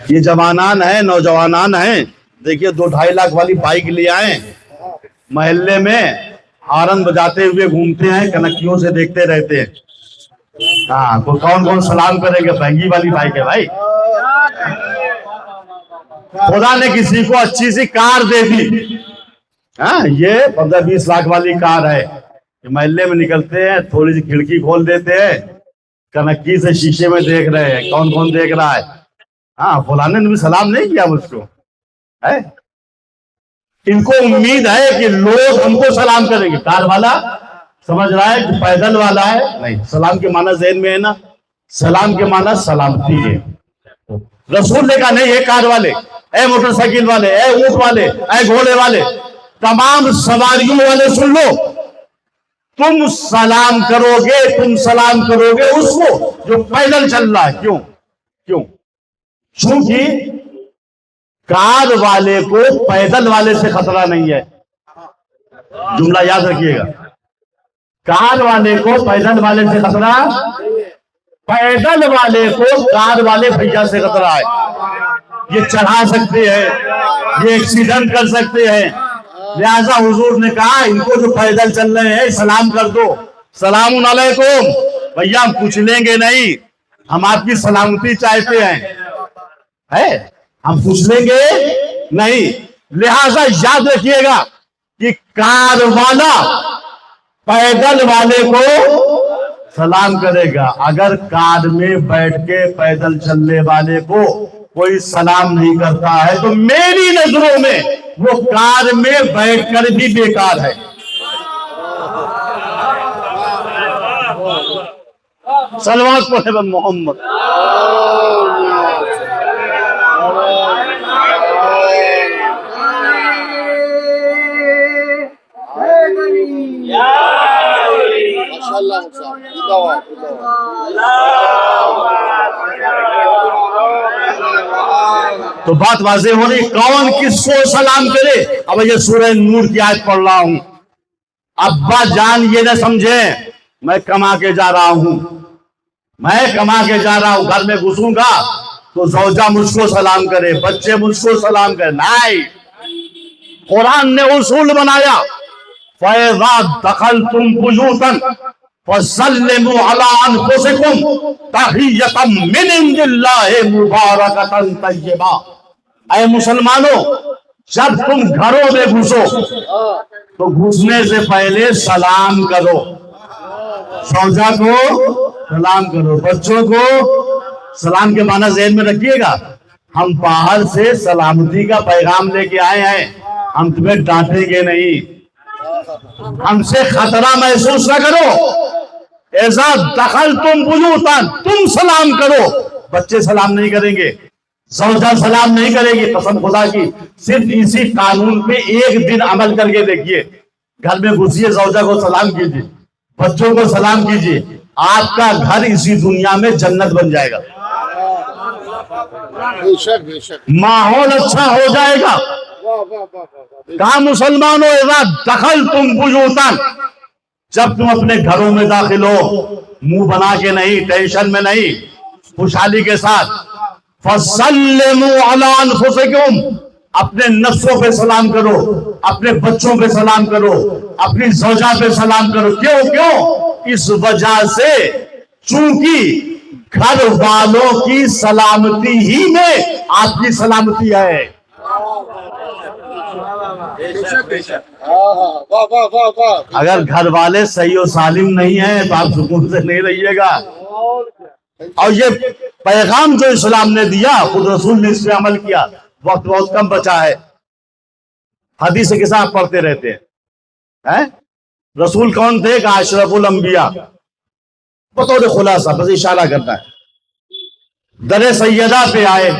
یہ جوانان ہیں، نوجوانان ہیں، دیکھیے 2-2.5 لاکھ والی بائک لے آئے، محلے میں ہارن بجاتے ہوئے گھومتے ہیں، کنکیوں سے دیکھتے رہتے ہیں۔ ہاں کون کون سلام کرے گا؟ مہنگی والی بائک ہے بھائی۔ خدا نے کسی کو اچھی سی کار دے دی، ہاں یہ 15-20 لاکھ والی کار ہے، محلے میں نکلتے ہیں، تھوڑی سی کھڑکی کھول دیتے ہیں، کنکی سے شیشے میں دیکھ رہے ہیں کون کون دیکھ رہا ہے، ہاں فلانے نے بھی سلام نہیں کیا مجھ کو ہے۔ ان کو امید ہے کہ لوگ ہم کو سلام کریں گے۔ کار والا سمجھ رہا ہے کہ پیدل والا ہے، نہیں، سلام کے معنی ذہن میں ہے نا، سلام کے معنی سلامتی ہے۔ رسول نے کہا نہیں، اے کار والے، اے موٹر سائیکل والے، اے اونٹ والے، اے گھوڑے والے، تمام سواریوں والے سن لو، تم سلام کرو گے اس کو جو پیدل چل رہا ہے۔ کیوں؟ چونکہ کار والے کو پیدل والے سے خطرہ نہیں ہے، جملہ یاد رکھیے گا، کار والے کو پیدل والے سے خطرہ، پیدل والے کو کار والے بھیا سے خطرہ ہے، یہ چڑھا سکتے ہیں، یہ ایکسیڈنٹ کر سکتے ہیں، لہذا حضور نے کہا ان کو جو پیدل چل رہے ہیں سلام کر دو، سلام علیکم، بھیا ہم پوچھ لیں گے نہیں، ہم آپ کی سلامتی چاہتے ہیں، ہم پوچھ لیں گے نہیں، لہذا یاد رکھیے گا کہ کار والا پیدل والے کو سلام کرے گا، اگر کار میں بیٹھ کے پیدل چلنے والے کو کوئی سلام نہیں کرتا ہے تو میری نظروں میں وہ کار میں بیٹھ کر بھی بیکار ہے۔ صلوات پڑھے محمد۔ تو بات واضح ہو رہی، کون کس کو سلام کرے؟ اب یہ سورہ نور کی آیت پڑھ رہا ہوں، ابا جان یہ نہ سمجھے میں کما کے جا رہا ہوں، گھر میں گھسوں گا تو زوجہ مجھ کو سلام کرے، بچے مجھ کو سلام کرے، نہیں، قرآن نے اصول بنایا، فَإِذَا دَخَلْتُمْ بُيُوتًا فَسَلِّمُوا عَلَىٰ أَنفُسِكُمْ تَحِيَّةً مِّنْ عِندِ اللَّهِ مُبَارَكَةً طَيِّبَةً۔ اے مسلمانوں، جب تم گھروں میں گھسو تو گھسنے سے پہلے سلام کرو، زوجہ کو سلام کرو، بچوں کو سلام کے معنی ذہن میں رکھیے گا، ہم باہر سے سلامتی کا پیغام لے کے آئے ہیں، ہم تمہیں ڈانٹیں گے نہیں، ہم سے خطرہ محسوس نہ کرو۔ ایسا دخلتم بیوتا، تم سلام کرو، بچے سلام نہیں کریں گے، زوجہ سلام نہیں کرے گی، قسم خدا کی، صرف اسی قانون پہ ایک دن عمل کر کے دیکھیے، گھر میں گھسیے، زوجہ کو سلام کیجیے، بچوں کو سلام کیجیے، آپ کا گھر اسی دنیا میں جنت بن جائے گا، ماحول اچھا ہو جائے گا۔ کہا مسلمانوں، اذا دخلتم بیوتا، جب تم اپنے گھروں میں داخل ہو، منہ بنا کے نہیں، ٹینشن میں نہیں، خوشحالی کے ساتھ، فَسَلِّمُوا عَلَىٰ أَنفُسِكُمْ، اپنے نفسوں پہ سلام کرو، اپنے بچوں پہ سلام کرو، اپنی زوجہ پہ سلام کرو۔ کیوں؟ اس وجہ سے چونکہ گھر والوں کی سلامتی ہی میں آپ کی سلامتی ہے۔ اگر گھر والے صحیح و سالم نہیں ہیں تو آپ سکون سے نہیں رہیے گا۔ اور یہ پیغام جو اسلام نے دیا، خود رسول نے اس پہ عمل کیا، وقت بہت کم بچا ہے، حدیث کے ساتھ پڑھتے رہتے ہیں۔ رسول کون تھے؟ کہ اشرف الانبیاء، بطور خلاصہ بس اشارہ کرتا ہے۔ در سیدہ پہ آئے،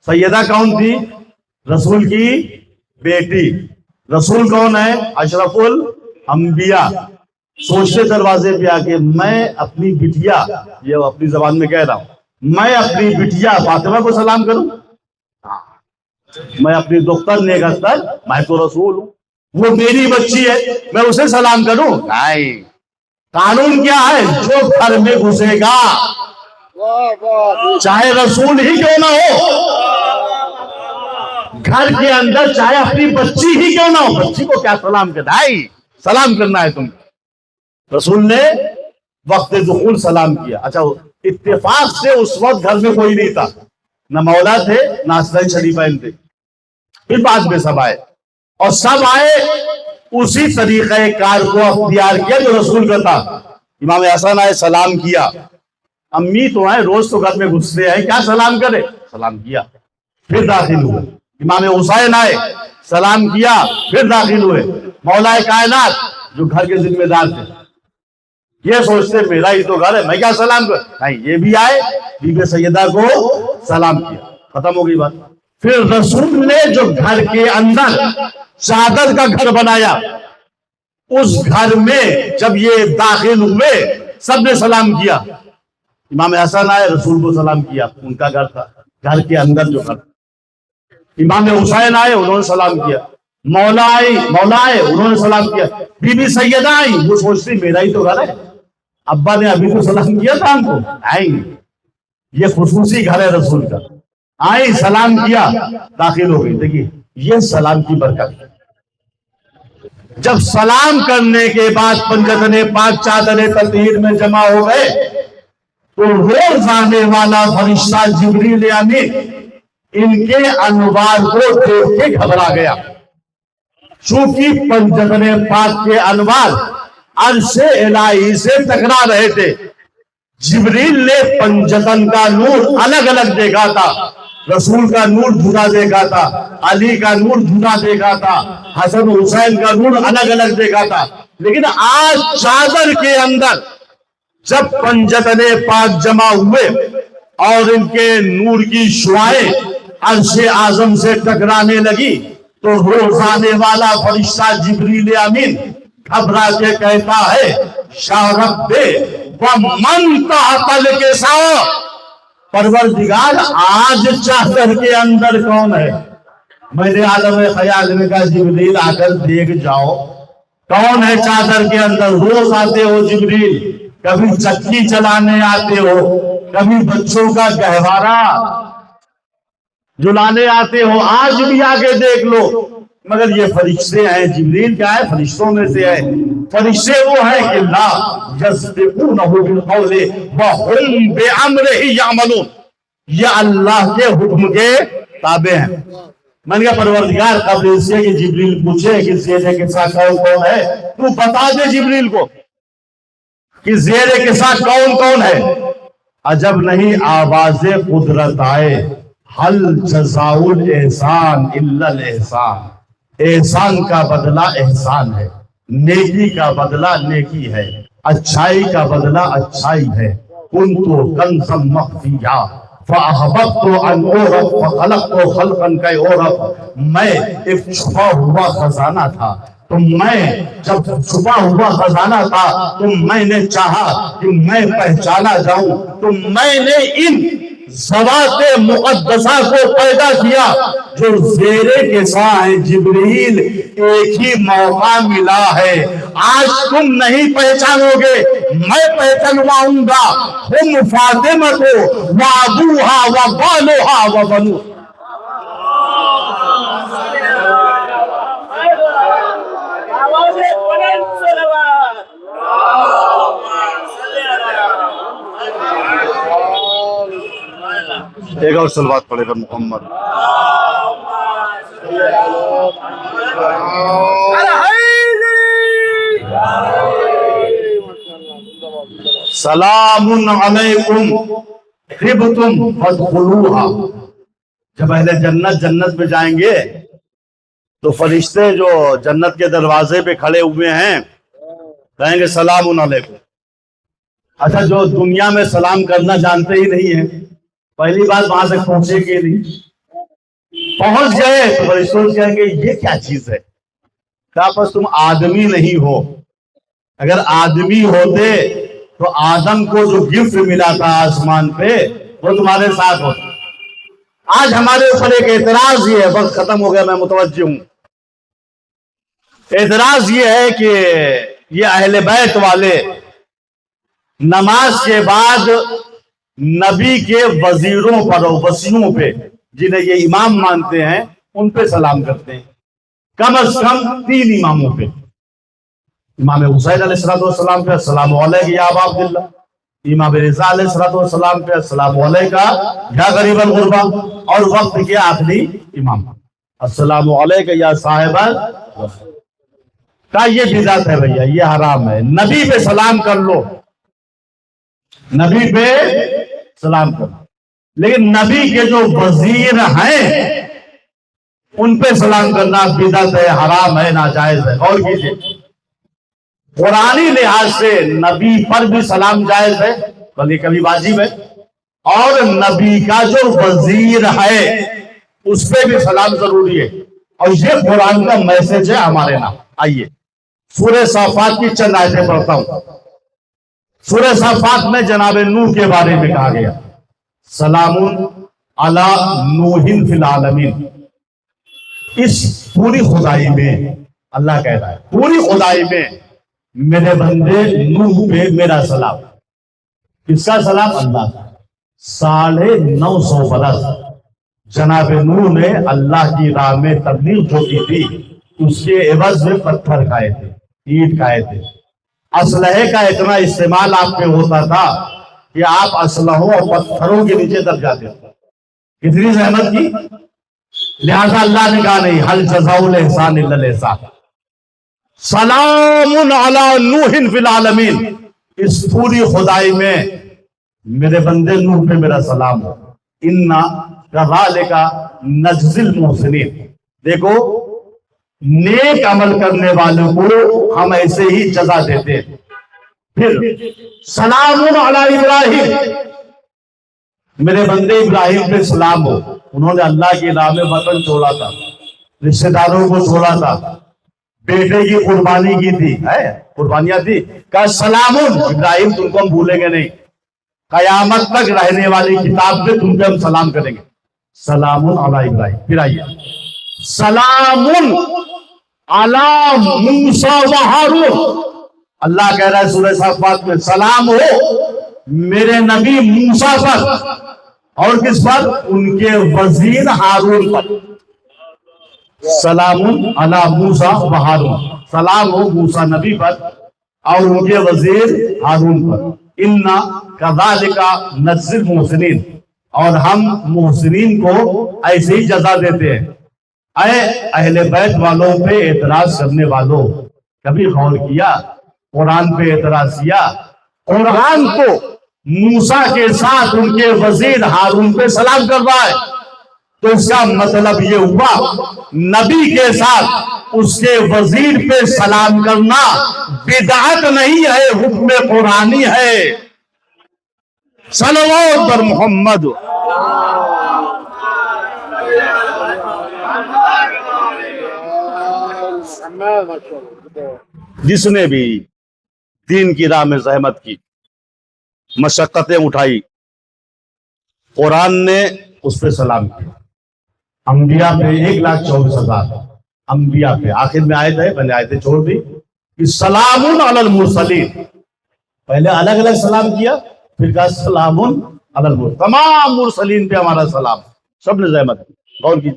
سیدہ کون تھی؟ رسول کی بیٹی۔ رسول کون ہے؟ اشرف الانبیاء۔ سوچتے دروازے پہ آ کے، میں اپنی بٹیا، یہ اپنی زبان میں کہہ رہا ہوں، میں اپنی بٹیا فاطمہ کو سلام کروں؟ میں اپنی دختر نیک اختر، میں تو رسول ہوں، وہ میری بچی ہے، میں اسے سلام کروں؟ نہیں، قانون کیا ہے؟ جو گھر میں گھسے گا چاہے رسول ہی کیوں نہ ہو، گھر کے اندر چاہے اپنی بچی ہی کیوں نہ ہو، بچی کو کیا سلام کرنا ہے؟ سلام کرنا ہے تم، رسول نے وقت دخول سلام کیا۔ اچھا اتفاق سے اس وقت گھر میں کوئی نہیں تھا، نہ مولا تھے نہ حسنین شریفین تھے، پھر بعد میں سب آئے، اور سب آئے اسی طریقہ کار کو اختیار کیا جو رسول کا تھا۔ امام حسن آئے، سلام کیا، امی تو آئے روز تو گھر میں گھستے ہیں، کیا سلام کرے، سلام کیا، پھر داخل ہوئے۔ امام حسین آئے، سلام کیا، پھر داخل ہوئے۔ مولا کائنات جو گھر کے ذمہ دار تھے یہ سوچتے میرا ہی تو گھر ہے، میں کیا سلام کر، نہیں، یہ بھی آئے، بی بی سیدہ کو سلام کیا، ختم ہو گئی بات۔ پھر رسول نے جو گھر کے اندر چادر کا گھر بنایا، اس گھر میں جب یہ داخل ہوئے سب نے سلام کیا۔ امام حسن آئے، رسول کو سلام کیا، ان کا گھر تھا، گھر کے اندر جو گھر۔ امام حسین آئے، انہوں نے سلام کیا۔ مولا آئے، انہوں نے سلام کیا۔ بی بی سیدہ آئی، وہ سوچتی میرا ہی تو گھر ہے، ابا نے ابھی تو سلام کیا تھا ہم کو، آئی یہ خصوصی گھر ہے رسول کا، آئی سلام کیا، داخل ہو گئی۔ دیکھیے یہ سلام کی برکت ہے۔ جب سلام کرنے کے بعد پنجتن پاک چادر تطہیر میں جمع ہو گئے تو روز آنے والا فرشتہ جبریل امین ان کے انوار کو دیکھ کے گھبرا گیا، چونکہ پنجتن پاک کے انوار عرش الہی سے ٹکرا رہے تھے۔ جبریل نے پنجتن کا نور الگ الگ دیکھا تھا، رسول کا نور جدا دیکھا تھا، علی کا نور جدا دیکھا تھا، حسن حسین کا نور الگ الگ دیکھا تھا، لیکن آج چادر کے اندر جب پنجتن پاک جمع ہوئے اور ان کے نور کی شعاعیں عرش اعظم سے ٹکرانے لگی تو روز آنے والا فرشتہ جبریل امین گھبرا کے کہتا ہے شاہ رب ومن تحت الکساء، پروردگار آج چادر کے اندر کون ہے؟ میں نے عالم خیال میں کہا جبریل آ کر دیکھ جاؤ کون ہے چادر کے اندر۔ روز آتے ہو جبریل، کبھی چکی چلانے آتے ہو، کبھی بچوں کا گہوارہ جلانے آتے ہو، آج بھی آگے دیکھ لو۔ مگر یہ فرشتے ہیں، جبریل کیا ہے؟ فرشتوں میں سے ہے۔ فرشتے وہ ہیں کہ لا یسبقونہ بالقول وهم بامرہ یعملون، یہ اللہ کے حکم کے تابع ہیں۔ میں نے کہا پروردگار قبل اس سے کہ جبریل پوچھے کہ زیر کسا کون ہے تو بتا دے جبریل کو کہ زیر کسا کون ہے۔ عجب نہیں آواز قدرت آئے، حل جزاء الاحسان الا الاحسان، احسان کا بدلہ احسان ہے، نیکی کا بدلہ نیکی ہے، اچھائی کا بدلہ اچھائی ہے۔ کنت کنزا مخفیا فاحببت ان اعرف فخلقت خلقا کی اعرف، میں ایک چھپا ہوا خزانہ تھا، تو میں جب چھپا ہوا خزانہ تھا تو میں نے چاہا کہ میں پہچانا جاؤں، تو میں نے ان ذوات مقدسہ کو پیدا کیا جو زیرے کے سائے جبریل ایک ہی موقع ملا ہے، آج تم نہیں پہچانو گے، میں پہچانواؤں گا۔ ہم فاطمہ کو وابوہا وبالوہا وبنو، ایک اور صلوات پڑھے گا محمد۔ سلام علیکم طبتم فادخلوہا، جب اہل جنت جنت میں جائیں گے تو فرشتے جو جنت کے دروازے پہ کھڑے ہوئے ہیں کہیں گے سلام علیکم۔ اچھا جو دنیا میں سلام کرنا جانتے ہی نہیں ہیں، پہلی بات وہاں سے پہنچے گے نہیں، پہنچ گئے تو فرشتوں کہیں گے یہ کیا چیز ہے؟ کہا بس تم آدمی نہیں ہو، اگر آدمی ہوتے تو آدم کو جو گفٹ ملا تھا آسمان پہ وہ تمہارے ساتھ ہوتا۔ آج ہمارے اوپر ایک اعتراض یہ ہے، بس ختم ہو گیا، میں متوجہ ہوں، اعتراض یہ ہے کہ یہ اہل بیت والے نماز کے بعد نبی کے وزیروں پر اور وصیوں پہ جنہیں یہ امام مانتے ہیں ان پہ سلام کرتے ہیں، کم از کم 3 اماموں پہ۔ امام حسین علیہ السلام پہ السلام علیکم یا ابا عبداللہ، امام رضا علیہ السلام پہ السلام علیکم یا غریب الغربا، اور وقت کے آخری امام السلام علیکم یا صاحب کا یہ بدعت ہے بھیا، یہ حرام ہے۔ نبی پہ سلام کر لو، نبی پہ سلام کرو، لیکن نبی کے جو وزیر ہیں ان پہ سلام کرنا بدعت ہے، حرام ہے، ناجائز ہے۔ غور کیجیے، قرآنی لحاظ سے نبی پر بھی سلام جائز ہے بلکہ کبھی واجب ہے، اور نبی کا جو وزیر ہے اس پہ بھی سلام ضروری ہے، اور یہ قرآن کا میسج ہے ہمارے نام۔ آئیے سورہ صافات کی چند آیتیں پڑھتا ہوں۔ سورہ صافات میں جناب نوح کے بارے میں کہا گیا سلام علی نوح فی العالمین۔ اس پوری خدائی میں اللہ کہہ رہا ہے، پوری خدائی میں میرے بندے نوح پہ میرا سلام۔ کس کا سلام؟ اللہ کا۔ 950 برس جناب نوح نے اللہ کی راہ میں تبلیغ جو کی تھی، اس کے عوض میں پتھر کھائے تھے، اینٹ کھائے تھے۔ اسلحے کا اتنا استعمال آپ پہ ہوتا تھا کہ آپ اسلحوں اور پتھروں کے نیچے دب جاتے تھے، کتنی زحمت کی۔ لہذا اللہ نے کہا نہیں، حل جزاء الاحسان الا الاحسان، سلام علی نوح فی العالمین۔ اس پوری خدائی میں میرے بندے نوح پہ میرا سلام ہو۔ انا کذالک نجزی المحسنین، دیکھو نیک عمل کرنے والوں کو ہم ایسے ہی جزا دیتے ہیں۔ پھر سلام علی ابراہیم، میرے بندے ابراہیم پہ سلام ہو، انہوں نے اللہ کی راہ میں وطن چھوڑا تھا، رشتہ داروں کو چھوڑا تھا، بیٹے کی قربانی کی تھی، قربانیاں تھی، کہا سلام ابراہیم، تم کو ہم بھولیں گے نہیں، قیامت تک رہنے والی کتاب میں تم پہ ہم سلام کریں گے۔ سلام علی ابراہیم۔ پھر آئیے سلام علی موسیٰ و ہارون، اللہ کہہ رہا ہے سورہ صافات میں سلام ہو میرے نبی موسیٰ پر، اور کس پر؟ ان کے وزیر ہارون پر۔ سلام علی موسیٰ و ہارون، سلام ہو موسیٰ نبی پر اور ان کے وزیر ہارون پر۔ انا کذالک نجزی المحسنین، اور ہم محسنین کو ایسے ہی جزا دیتے ہیں۔ اے اہل بیت والوں پہ اعتراض کرنے والوں، کبھی غور کیا قرآن پہ اعتراض کیا؟ قرآن تو موسیٰ کے ساتھ ان کے وزیر ہارون پہ سلام کر رہا ہے، تو اس کا مطلب یہ ہوا نبی کے ساتھ اس کے وزیر پہ سلام کرنا بدعت نہیں ہے، حکم قرآنی ہے۔ صلوات بر محمد۔ جس نے بھی دین کی راہ میں زحمت کی، مشقتیں اٹھائی، قرآن نے اس پہ سلام کیا۔ انبیاء پہ 1,24,000 انبیاء پہ، آخر میں آیت ہے، پہلے آیتیں چھوڑ دی کہ سلام علی المرسلین، پہلے الگ الگ سلام کیا، پھر کہا سلام علی المرسلین، تمام مرسلین پہ ہمارا سلام، سب نے زحمت کی۔ غور کی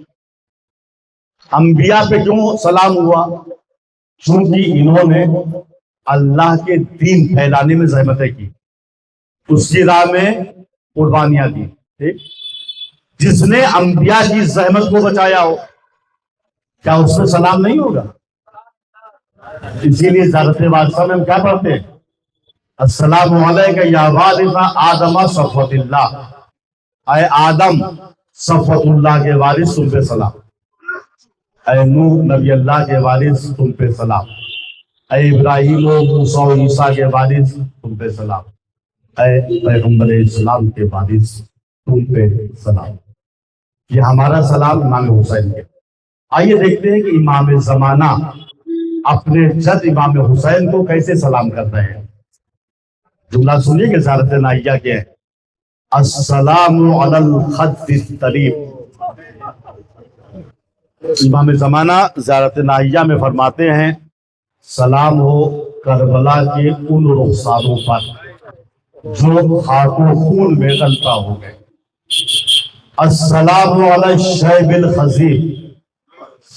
انبیاء پہ کیوں سلام ہوا؟ چونکہ انہوں نے اللہ کے دین پھیلانے میں زحمتیں کی، اس کی راہ میں قربانیاں دی، ٹھیک؟ جس نے انبیاء کی زحمت کو بچایا ہو، کیا اس سے سلام نہیں ہوگا؟ اسی لیے زیارت بادشاہ میں ہم کیا پڑھتے ہیں؟ السلام علیکم یا وارث آدم صفوت اللہ، اے آدم صفوت اللہ کے وارث تم پہ سلام، اے نوح نبی اللہ کے وارث تم پہ سلام، اے ابراہیم و موسیٰ و عیسیٰ کے وارث تم پہ سلام، اے پیغمبر اسلام کے وارث تم پہ سلام۔ یہ ہمارا سلام امام حسین کے۔ آئیے دیکھتے ہیں کہ امام زمانہ اپنے جد امام حسین کو کیسے سلام کر رہے ہیں۔ جملہ سنیے کہ زیارت نائیہ کے ہیں، السلام علی الخد الطریب۔ امام زمانہ زیارت نائیہ میں فرماتے ہیں سلام ہو کربلا کے ان رخساروں پر جو خاک و خون میں غلطہ ہو گئے۔ السلام علی الشیب الخضیر،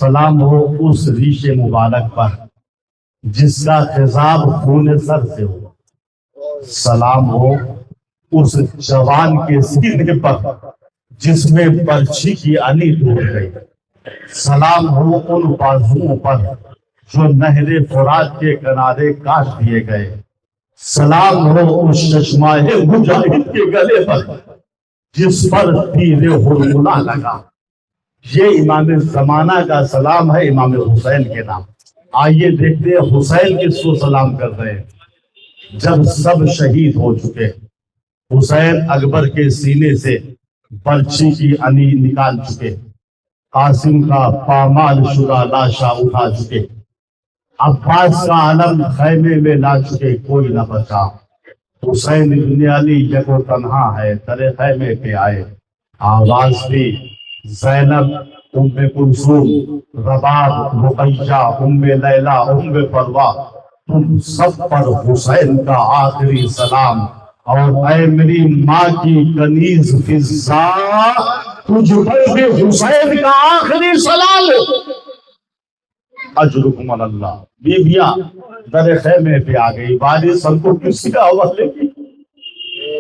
سلام ہو اس ریش مبارک پر جس کا خضاب خون سر سے ہو، سلام ہو اس جوان کے سینے پر جس میں برچھی کی علی ڈوب گئی، سلام ہو ان بازوؤں پر جو نہر فرات کے کنارے کاٹ دیے گئے، سلام ہو اس چشمہ مجاہد کے گلے پر جس پر تیر ہرملا لگا۔ یہ امام زمانہ کا سلام ہے امام حسین کے نام۔ آئیے دیکھتے ہیں حسین کس کو سلام کر رہے ہیں جب سب شہید ہو چکے۔ حسین اکبر کے سینے سے برچھی کی علی نکال چکے، قاسم کا پامال شدہ لاشا اٹھا چکے، عباس کا علم خیمے میں لا چکے، کوئی نہ بچا۔ حسین ابن علی یکو تنہا ہے، تلے خیمے پہ آئے، آواز دی زینب، ام کلثوم، رباب، رقیہ، ام لیلہ، ام پروا، تم سب پر حسین کا آخری سلام، اور اے میری ماں کی کنیز فضا، تجھ پر بھی حسین کا آخری سلام۔ اجرکم علی اللہ۔ بیویاں در خیمے پہ آ گئی، والد سب کو کسی کا حوالے کی۔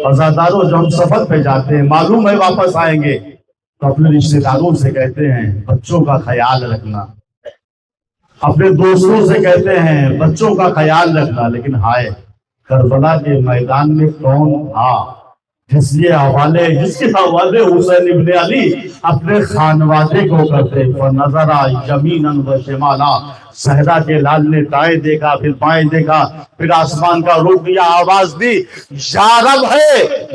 عزاداروں جو ہم سفر پہ جاتے ہیں معلوم ہے واپس آئیں گے تو اپنے رشتہ داروں سے کہتے ہیں بچوں کا خیال رکھنا، اپنے دوستوں سے کہتے ہیں بچوں کا خیال رکھنا، لیکن ہائے کربلا کے میدان میں کون تھا جس کے حوالے حسین ابن علی اپنے خانوادے کو کرتے۔ فَنَظَرَ يَمِينًا وَشِمَالًا، صحرا کے لال نے دائیں دیکھا، پھر بائیں دیکھا، پھر آسمان کا رخ دیا، آواز دی یا رب ہے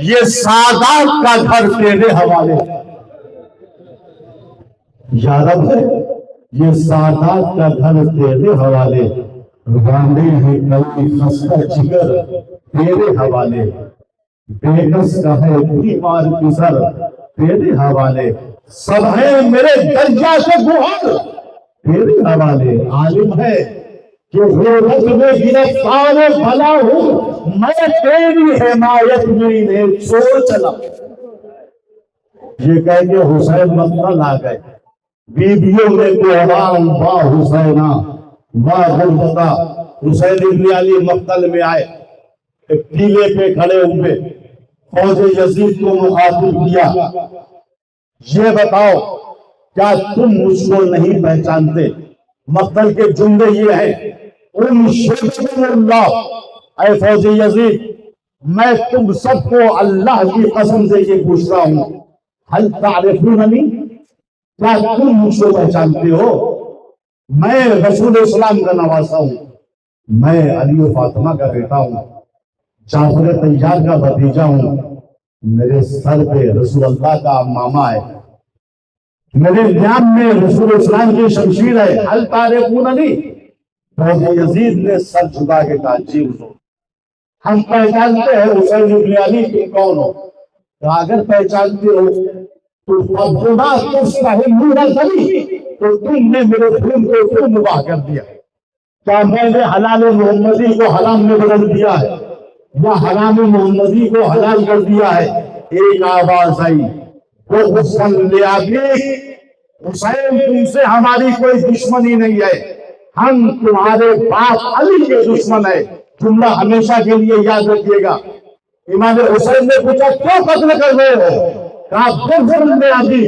یہ سادات کا گھر تیرے حوالے، یا رب ہے یہ سادات کا گھر تیرے حوالے، رانے ہیں کبھی خستہ جگر تیرے حوالے، بے کس کا ہے بیمار کی سر تیرے حوالے، سب ہے میرے درجہ سے گوہر تیرے حوالے، عالم ہے کہ غربت میں گرفتار بھلا ہوں، میں تیری حمایت میں انہیں چھوڑ چلا۔ یہ کہہ کے حسین مقتل آ گئے، بیویوں نے قربان با حسینہ با غربتہ۔ حسین ابن علی مقتل میں آئے، ایک ٹیلے پہ کھڑے ہوئے، فوج یزید کو مخاطب کیا، یہ بتاؤ کیا تم مجھ کو نہیں پہچانتے؟ مقتل کے جملے یہ ہیں انشدکم اللہ، اے فوج یزید میں تم سب کو اللہ کی قسم سے یہ پوچھ رہا ہوں، حل تعرفوننی، کیا تم مجھ کو پہچانتے ہو؟ میں رسول اسلام کا نواسا ہوں، میں علی و فاطمہ کا بیٹا ہوں، جعفر طیار کا بھتیجا ہوں، میرے سر پہ رسول اللہ کا ماما ہے، میرے نیام میں رسول اسلام کی شمشیر ہے، حل تعرفوننی؟ فوج یزید نے سر جھکا کے کہا جی حضور ہم پہچانتے ہیں حسین ابن علی تم کون ہو؟ تو اگر پہچانتے ہو تو فَبْرُنَا تُسْتَحِلُّونَ ذَلِي، تو تم نے میرے خون کو کیوں مباح کر دیا؟ کیا میں نے حلال محمدی کو حرام میں بدل دیا ہے یا حرام محمدی کو حلال کر دیا ہے؟ ایک آواز آئی وہ حسن حسین تم سے ہماری کوئی دشمنی نہیں ہے، ہم تمہارے باپ علی کے دشمن ہے۔ جملہ ہمیشہ کے لیے یاد رکھیے گا۔ امام حسین نے پوچھا کیوں قتل کر رہے ہو؟ کہا ابھی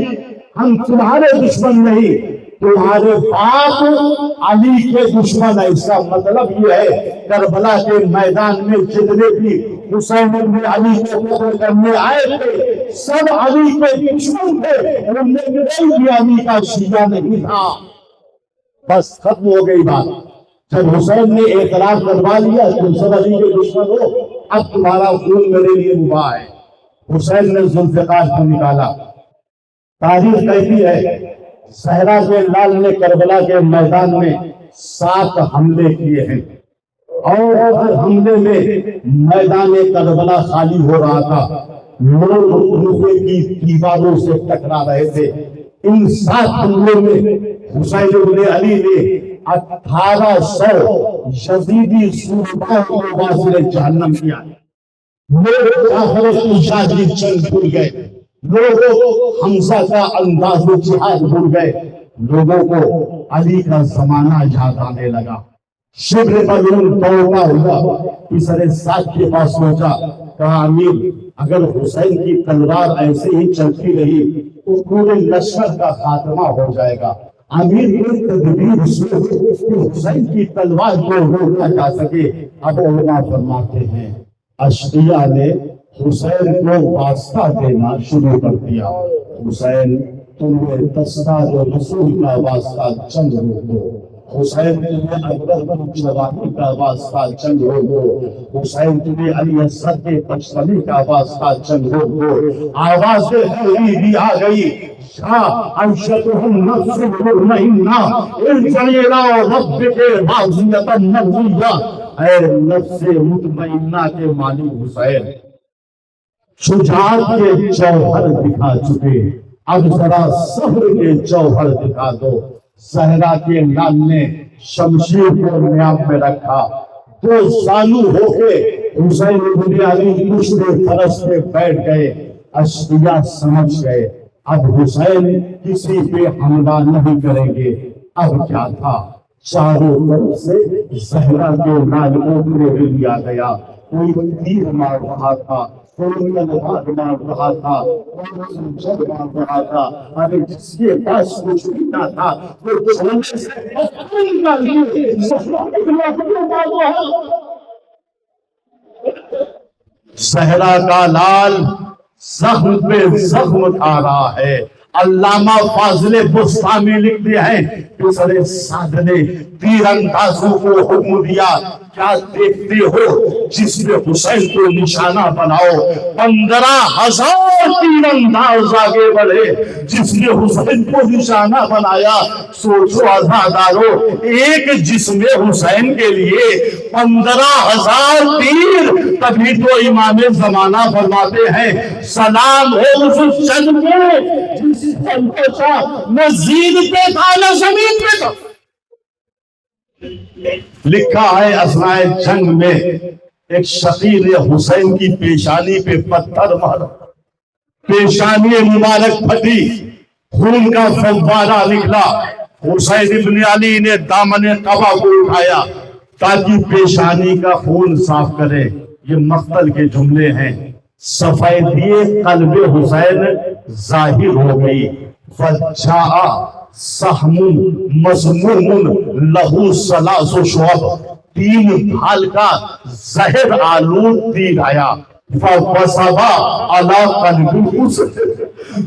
ہم تمہارے دشمن نہیں، تمہارے باپ علی کے دشمن ہے۔ اس کا مطلب یہ ہے کربلا کے میدان میں جتنے بھی حسین ابن علی کو قتل کرنے آئے تھے سب علی کے دشمن تھے، انہوں نے بھی علی کا شیعہ نہیں تھا۔ بس ختم ہو گئی بات۔ جب حسین نے اعتراف کروا لیا تم سب علی کے دشمن ہو، اب تمہارا خون میرے لیے مباح ہے۔ حسین نے ذوالفقار کو نکالا۔ تاریخ کہتی ہے صحرا کے لال نے کربلا کے میدان میں 7 حملے کیے ہیں، اور ہر حملے میں میدان کربلا خالی ہو رہا تھا، لوگ روحے کی دیواروں سے ٹکرا رہے تھے۔ ان 7 حملوں میں حسین ابن علی نے 1800 یزیدی صوبہ کو واصل جہنم کیا۔ لوگ آخرت کی شادی چل بھول گئے، لوگ حمزہ کا انداز و جہاد بھول گئے، لوگوں کو علی کا زمانہ یاد آنے لگا۔ شبر ملعون دوڑتا ہوا پیسرے ساتھ کے پاس پہنچا، کہا امیر اگر حسین کی تلوار ایسے ہی چلتی رہی تو پورے لشکر کا خاتمہ ہو جائے گا۔ امیر کی تدبیر سوچ کہ حسین کی تلوار کو روکا جا سکے۔ اب علماء فرماتے ہیں اشقیاء نے حسین کو واسطہ دینا شروع کر دیا، حسین تمہیں دستار رسول کا واسطہ چند روک دو، حسین تمہیں اکبر کی جوانی کا واسطہ چند روک دو، حسین تمہیں علی اصغر کے پچپنے کا واسطہ چند روک دو۔ آواز بھی آ گئی، انشتہم نفس مطمئنہ ارجعی الی ربک راضیۃ مرضیہ، اے نفس مطمئنہ کے مالک حسین، شجاعت کے جوہر دکھا چکے، اب ذرا صبر کے جوہر دکھا دو۔ زہرا کے لال نے شمشیر کو نیام میں رکھا، دو زانو ہو کے حسین بن علی پشت فرس پہ بیٹھ گئے۔ اشقیاء سمجھ گئے اب حسین کسی پہ حملہ نہیں کریں گے۔ اب کیا تھا، چاروں طرف سے زہرا کے لال اوپر لیا گیا، کوئی تیر مار رہا تھا، کوئی تلوار مار رہا تھا، کوئی خنجر مار رہا تھا، ارے جس کے پاس کچھ بھی نہ تھا وہ چھوڑنے سے زہرا کا لال زخم پہ زخم کھا رہا ہے۔ علامہ فاضل بستامی لکھتے ہیں کہ سعد نے تیر اندازوں کو حکم دیا، کیا دیکھتے ہو جس نے حسین کو نشانہ بناؤ۔ 15,000 تیر انداز آگے بڑھے، جس نے حسین کو نشانہ بنایا۔ سوچو عزادارو، ایک جسم حسین کے لیے 15,000 تیر۔ تبھی تو امام زمانہ فرماتے ہیں سلام ہو اس چند پہ جس پہنچا نہ زین پہ تھا نہ زمین پہ تھا۔ لکھا ہے اثناء جنگ میں ایک شقیر حسین کی پیشانی پہ پتھر مارا، پیشانی مبارک پھٹی، خون کا فوارہ نکلا۔ حسین ابن علی نے دامن قبا کو اٹھایا تاکہ پیشانی کا خون صاف کرے۔ یہ مقتل کے جملے ہیں۔ سفیدی قلب حسین ظاہر ہو گئی، فجاء سہم مسموم لہو ثلاث شعب، 3 ڈھال کا زہر آلود تیر آیا، فوصبا علی قلب حسین،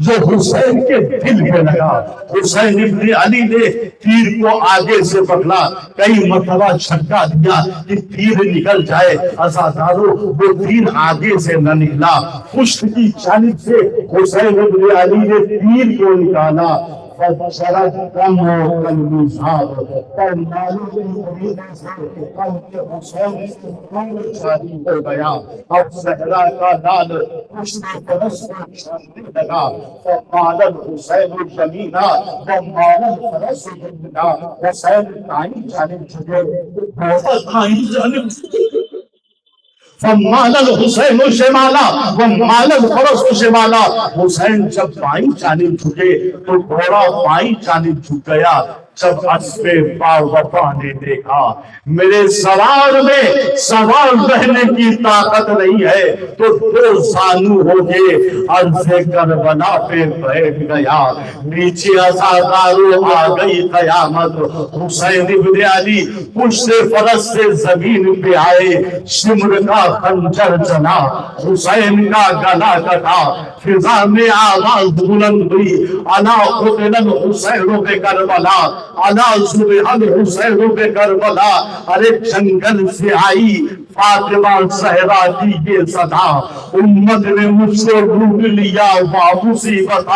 جو حسین کے دل پہ لگا۔ حسین ابن علی نے تیر کو آگے سے پکڑا، کئی مرتبہ چھٹکا دیا کہ تیر نکل جائے۔ عزادارو، وہ تیر آگے سے نہ نکلا، پشت کی جانب سے حسین ابن علی نے تیر کو نکالا۔ فجرت دم قلبی صاحب، پر معلوم طریقے سے قلب حسین سے خون جاری ہو گیا۔ اب زہرا کا لال پشت فرس کو چھاننے لگا، فمال الحسین جمیلا ومال الفرس جمیلا۔ حسین دائیں جانب جھکے، دائیں جانب فمال الحسین شمالا ومال الفرس شمالا۔ حسین جب بائیں جانب جھکے تو گھوڑا بائیں جانب جھک گیا۔ جب اسبِ باوفا نے دیکھا میرے سوار میں سوار رہنے کی طاقت نہیں ہے تو 2 زانو ہو گئے، عرض کربلا پہ بیٹھ گیا۔ نیچے عزادارو آ گئی قیامت۔ حسین ابن علی پشت فرس سے زمین پہ آئے، شمر کا خنجر چلا، حسین کا گلا کٹا۔ فضا میں آواز بلند ہوئی، الا قتل الحسین بکربلا، الا ذبح الحسین بکربلا۔ ارے جنگل سے آئی فاطمہ زہرا کی یہ صدا، امت نے مجھ سے لوٹ لیا مصیبت۔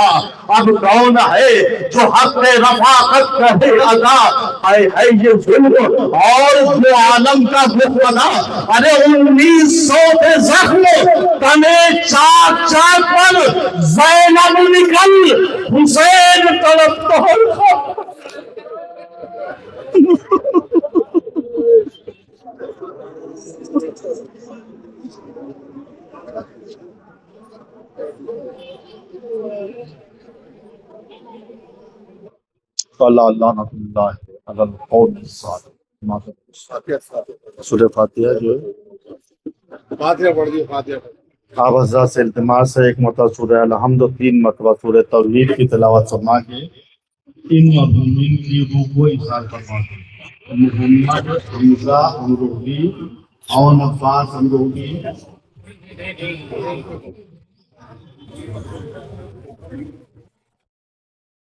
اب کون ہے جو حق رفاقت کہے ادا، ہے یہ ظلم اور جو عالم کا مقتدا۔ ارے 1900 کے زخم تنے چاک چاک پر زینب نکل، حسین تڑپتا ہے۔ اللہ لعنت اللہ علی القوم الظالمین۔ سورہ فاتحہ جو ہے فاتحہ پڑھ دیے، فاتحہ پڑھ دیے۔ آپ حضرات سے التماس ہے ایک مرتبہ سورہ الحمد و 3 مرتبہ سورہ توحید کی تلاوت فرما کے ان مضمون کی روح کو اظہار فرما دیں۔ محمد حمزہ امروہی اون عباس امروہی